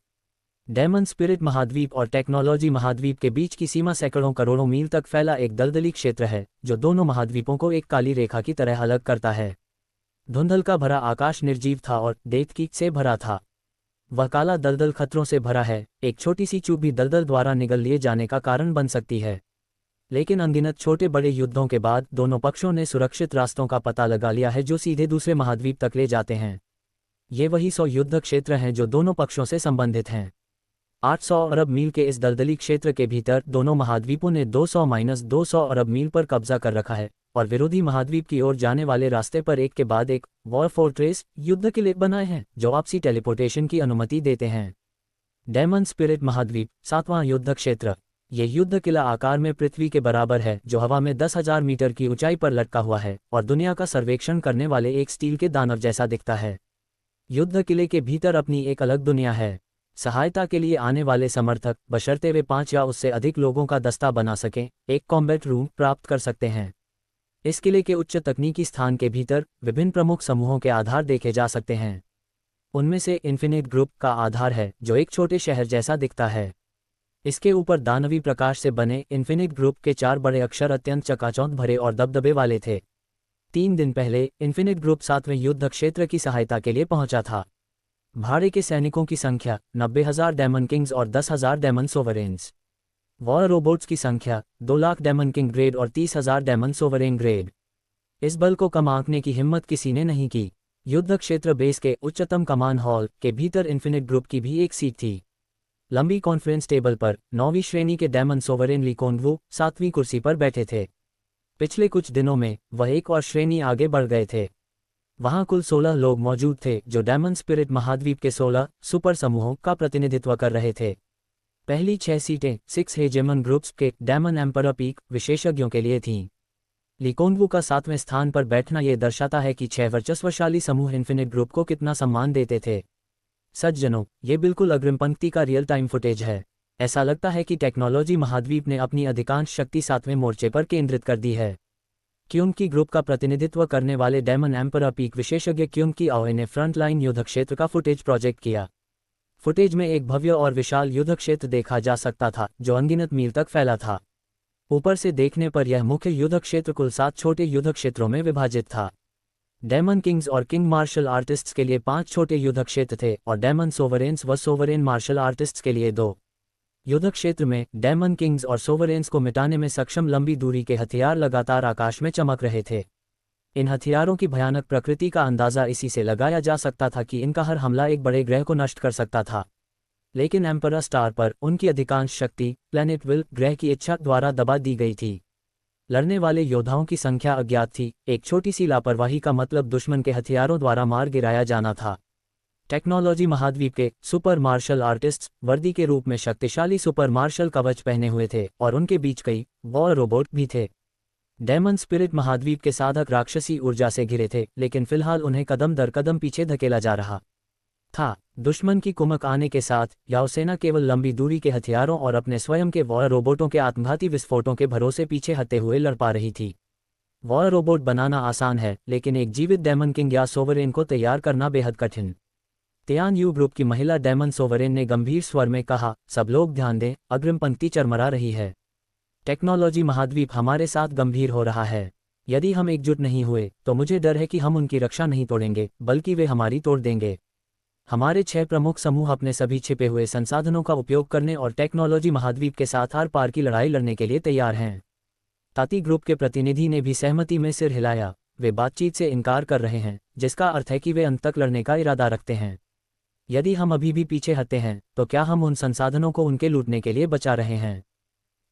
डेमन स्पिरिट महाद्वीप और टेक्नोलॉजी महाद्वीप के बीच की सीमा सैकड़ों करोड़ों मील तक फैला एक दलदली क्षेत्र है, जो दोनों महाद्वीपों को एक काली रेखा की तरह अलग करता है। धुंधल का भरा आकाश निर्जीव था और देवकी से भरा था। वह काला दलदल खतरों से भरा है। एक छोटी सी चूक भी दलदल द्वारा निगल लिए जाने का कारण बन सकती है। लेकिन अनगिनत छोटे बड़े युद्धों के बाद दोनों पक्षों ने सुरक्षित रास्तों का पता लगा लिया है जो सीधे दूसरे महाद्वीप तक ले जाते हैं। ये वही 100 युद्ध क्षेत्र हैं जो दोनों पक्षों से संबंधित हैं। 800 अरब मील के इस दलदली क्षेत्र के भीतर दोनों महाद्वीपों ने 200-200 अरब मील पर कब्जा कर रखा है और विरोधी महाद्वीप की ओर जाने वाले रास्ते पर एक के बाद एक वॉर फोर्ट्रेस, युद्ध किले बनाए हैं जो आपसी टेलीपोर्टेशन की अनुमति देते हैं। डेमन स्पिरिट महाद्वीप, 7वां युद्ध क्षेत्र। ये युद्ध किला आकार में पृथ्वी के बराबर है, जो हवा में 10,000 मीटर की ऊंचाई पर लटका हुआ है और दुनिया का सर्वेक्षण करने वाले एक स्टील के दानव जैसा दिखता है। युद्ध किले के भीतर अपनी एक अलग दुनिया है। सहायता के लिए आने वाले समर्थक, बशर्ते वे 5 या उससे अधिक लोगों का दस्ता बना सकें, एक कॉम्बैट रूम प्राप्त कर सकते हैं। इस किले के उच्च तकनीकी स्थान के भीतर विभिन्न प्रमुख समूहों के आधार देखे जा सकते हैं। उनमें से इन्फिनिट ग्रुप का आधार है, जो एक छोटे शहर जैसा दिखता है। इसके ऊपर दानवी प्रकाश से बने इन्फिनिट ग्रुप के 4 बड़े अक्षर अत्यंत चकाचौंध भरे और दबदबे वाले थे। 3 दिन पहले इन्फिनिट ग्रुप 7वें युद्ध क्षेत्र की सहायता के लिए पहुंचा था। भाड़े के सैनिकों की संख्या 90,000 डेमन किंग्स और 10,000 डेमन सोवरेन्स। वॉर रोबोट्स की संख्या 2 लाख डेमन किंग ग्रेड और 30,000 डेमन सोवरेन ग्रेड। इस बल को कम आंकने की हिम्मत किसी ने नहीं की। युद्ध क्षेत्र बेस के उच्चतम कमान हॉल के भीतर इन्फिनिट ग्रुप की भी एक सीट थी। लंबी कॉन्फ्रेंस टेबल पर 9वीं श्रेणी के डेमन सोवरेन ली कोंगवू 7वीं कुर्सी पर बैठे थे। पिछले कुछ दिनों में वह एक और श्रेणी आगे बढ़ गए थे। वहां कुल 16 लोग मौजूद थे जो डेमन स्पिरिट महाद्वीप के 16 सुपर समूहों का प्रतिनिधित्व कर रहे थे। पहली 6 सीटें 6 हेजेमन ग्रुप्स के डेमन एम्परर पीक विशेषज्ञों के लिए थीं। ली कोंगवू का 7वें स्थान पर बैठना यह दर्शाता है कि 6 वर्चस्वशाली समूह इन्फिनिट ग्रुप को कितना सम्मान देते थे। सज्जनों, ये बिल्कुल अग्रिम पंक्ति का रियल टाइम फुटेज है। ऐसा लगता है कि टेक्नोलॉजी महाद्वीप ने अपनी अधिकांश शक्ति 7वें मोर्चे पर केंद्रित कर दी है। क्योंकि ग्रुप का प्रतिनिधित्व करने वाले डेमन एम्परर पीक विशेषज्ञ क्योंकि आओए ने फ्रंट लाइन युद्ध क्षेत्र का फुटेज प्रोजेक्ट किया। फुटेज में एक भव्य और विशाल युद्ध क्षेत्र देखा जा सकता था जो अनगिनत मील तक फैला था। ऊपर से देखने पर यह मुख्य युद्ध क्षेत्र कुल 7 छोटे युद्ध क्षेत्रों में विभाजित था। डेमन किंग्स और किंग मार्शल आर्टिस्ट्स के लिए 5 छोटे युद्ध क्षेत्र थे और डेमन सोवरेन्स व सोवरेन मार्शल आर्टिस्ट्स के लिए 2। युद्ध क्षेत्र में डेमन किंग्स और सोवरेन्स को मिटाने में सक्षम लंबी दूरी के हथियार लगातार आकाश में चमक रहे थे। इन हथियारों की भयानक प्रकृति का अंदाजा इसी से लगाया जा सकता था कि इनका हर हमला एक बड़े ग्रह को नष्ट कर सकता था। लेकिन एम्परर स्टार पर उनकी अधिकांश शक्ति प्लैनेट विल ग्रह की इच्छा द्वारा दबा दी गई थी। लड़ने वाले योद्धाओं की संख्या अज्ञात थी। एक छोटी सी लापरवाही का मतलब दुश्मन के हथियारों द्वारा मार गिराया जाना था। टेक्नोलॉजी महाद्वीप के सुपर मार्शल आर्टिस्ट्स वर्दी के रूप में शक्तिशाली सुपर मार्शल कवच पहने हुए थे और उनके बीच कई वॉर रोबोट भी थे। डेमन स्पिरिट महाद्वीप के साधक राक्षसी ऊर्जा से घिरे थे, लेकिन फिलहाल उन्हें कदम दर कदम पीछे धकेला जा रहा था। दुश्मन की कुमक आने के साथ याओसेना केवल लंबी दूरी के हथियारों और अपने स्वयं के वॉर रोबोटों के आत्मघाती विस्फोटों के भरोसे पीछे हटते हुए लड़ पा रही थी। वॉर रोबोट बनाना आसान है, लेकिन एक जीवित डेमन किंग या सोवरेन को तैयार करना बेहद कठिन। तियान यू ग्रुप की महिला डेमन सोवरेन ने गंभीर स्वर में कहा, सब लोग ध्यान दें, अग्रिम पंक्ति चरमरा रही है। टेक्नोलॉजी महाद्वीप हमारे साथ गंभीर हो रहा है। यदि हम एकजुट नहीं हुए तो मुझे डर है कि हम उनकी रक्षा नहीं तोड़ेंगे, बल्कि वे हमारी तोड़ देंगे। हमारे 6 प्रमुख समूह अपने सभी छिपे हुए संसाधनों का उपयोग करने और टेक्नोलॉजी महाद्वीप के साथ आर पार की लड़ाई लड़ने के लिए तैयार हैं। ताती ग्रुप के प्रतिनिधि ने भी सहमति में सिर हिलाया। वे बातचीत से इनकार कर रहे हैं, जिसका अर्थ है कि वे अंत तक लड़ने का इरादा रखते हैं। यदि हम अभी भी पीछे हटते हैं तो क्या हम उन संसाधनों को उनके लूटने के लिए बचा रहे हैं?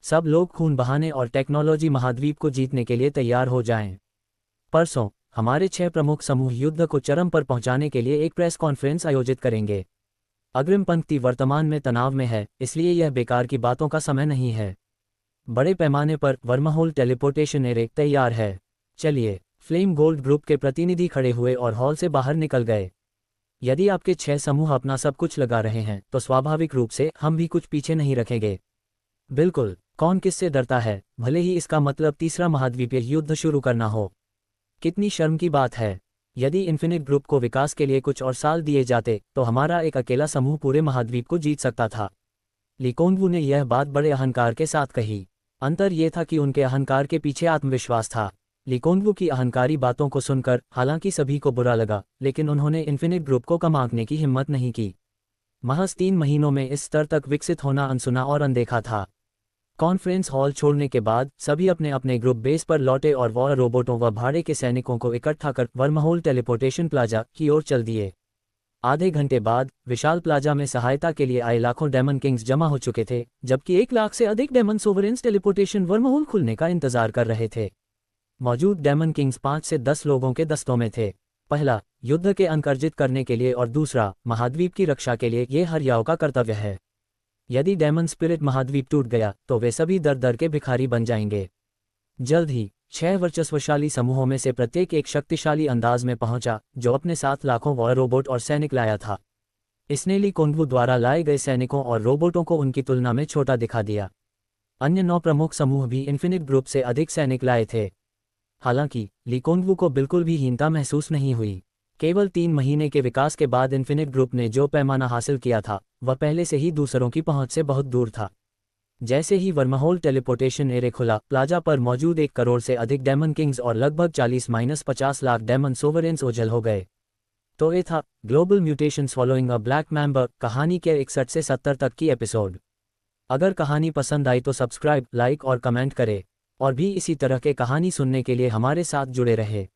सब लोग खून बहाने और टेक्नोलॉजी महाद्वीप को जीतने के लिए तैयार हो जाएं। परसों हमारे 6 प्रमुख समूह युद्ध को चरम पर पहुंचाने के लिए एक प्रेस कॉन्फ्रेंस आयोजित करेंगे। अग्रिम पंक्ति वर्तमान में तनाव में है, इसलिए यह बेकार की बातों का समय नहीं है। बड़े पैमाने पर वर्महोल टेलीपोर्टेशन एरे तैयार है। चलिए। फ्लेम गोल्ड ग्रुप के प्रतिनिधि खड़े हुए और हॉल से बाहर निकल गए। यदि आपके 6 समूह अपना सब कुछ लगा रहे हैं तो स्वाभाविक रूप से हम भी कुछ पीछे नहीं रखेंगे। बिल्कुल। कौन किससे डरता है, भले ही इसका मतलब तीसरा महाद्वीपीय युद्ध शुरू करना हो। कितनी शर्म की बात है। यदि इन्फिनिट ग्रुप को विकास के लिए कुछ और साल दिए जाते तो हमारा एक अकेला समूह पूरे महाद्वीप को जीत सकता था। ली कुंग वू ने यह बात बड़े अहंकार के साथ कही। अंतर यह था कि उनके अहंकार के पीछे आत्मविश्वास था। ली कुंग वू की अहंकारी बातों को सुनकर हालांकि सभी को बुरा लगा, लेकिन उन्होंने इन्फिनिट ग्रुप को कम आंकने की हिम्मत नहीं की। महज 3 महीनों में इस स्तर तक विकसित होना अनसुना और अनदेखा था। कॉन्फ्रेंस हॉल छोड़ने के बाद सभी अपने अपने ग्रुप बेस पर लौटे और वॉर रोबोटों व भाड़े के सैनिकों को इकट्ठा कर वर्महोल टेलीपोर्टेशन प्लाजा की ओर चल दिए। आधे घंटे बाद विशाल प्लाजा में सहायता के लिए आए लाखों डेमन किंग्स जमा हो चुके थे, जबकि 1 लाख से अधिक डेमन सोवरेन्स टेलीपोर्टेशन वर्महोल खुलने का इंतजार कर रहे थे। मौजूद डेमन किंग्स 5 से 10 लोगों के दस्तों में थे। पहला, युद्ध के अंक अर्जित करने के लिए और दूसरा, महाद्वीप की रक्षा के लिए। ये हर याव का कर्तव्य है। यदि डेमन स्पिरिट महाद्वीप टूट गया तो वे सभी दर दर के भिखारी बन जाएंगे। जल्द ही 6 वर्चस्वशाली समूहों में से प्रत्येक एक शक्तिशाली अंदाज में पहुंचा, जो अपने साथ लाखों वॉर रोबोट और सैनिक लाया था। इसने ली कुंग वू द्वारा लाए गए सैनिकों और रोबोटों को उनकी तुलना में छोटा दिखा दिया। अन्य 9 प्रमुख समूह भी इन्फिनिट ग्रुप से अधिक सैनिक लाए थे। हालांकि ली कुंग वू को बिल्कुल भी हीनता महसूस नहीं हुई। केवल 3 महीने के विकास के बाद इन्फिनिट ग्रुप ने जो पैमाना हासिल किया था वह पहले से ही दूसरों की पहुंच से बहुत दूर था। जैसे ही वर्महोल टेलीपोर्टेशन एरे खुला, प्लाजा पर मौजूद 1 करोड़ से अधिक डेमन किंग्स और लगभग 40-50 लाख डेमन सोवरेन्स ओझल हो गए। तो ये था global mutations following a black member कहानी के 61 से 70 तक की एपिसोड। अगर कहानी पसंद आई तो सब्सक्राइब, लाइक और कमेंट करें, और भी इसी तरह के कहानी सुनने के लिए हमारे साथ जुड़े रहे।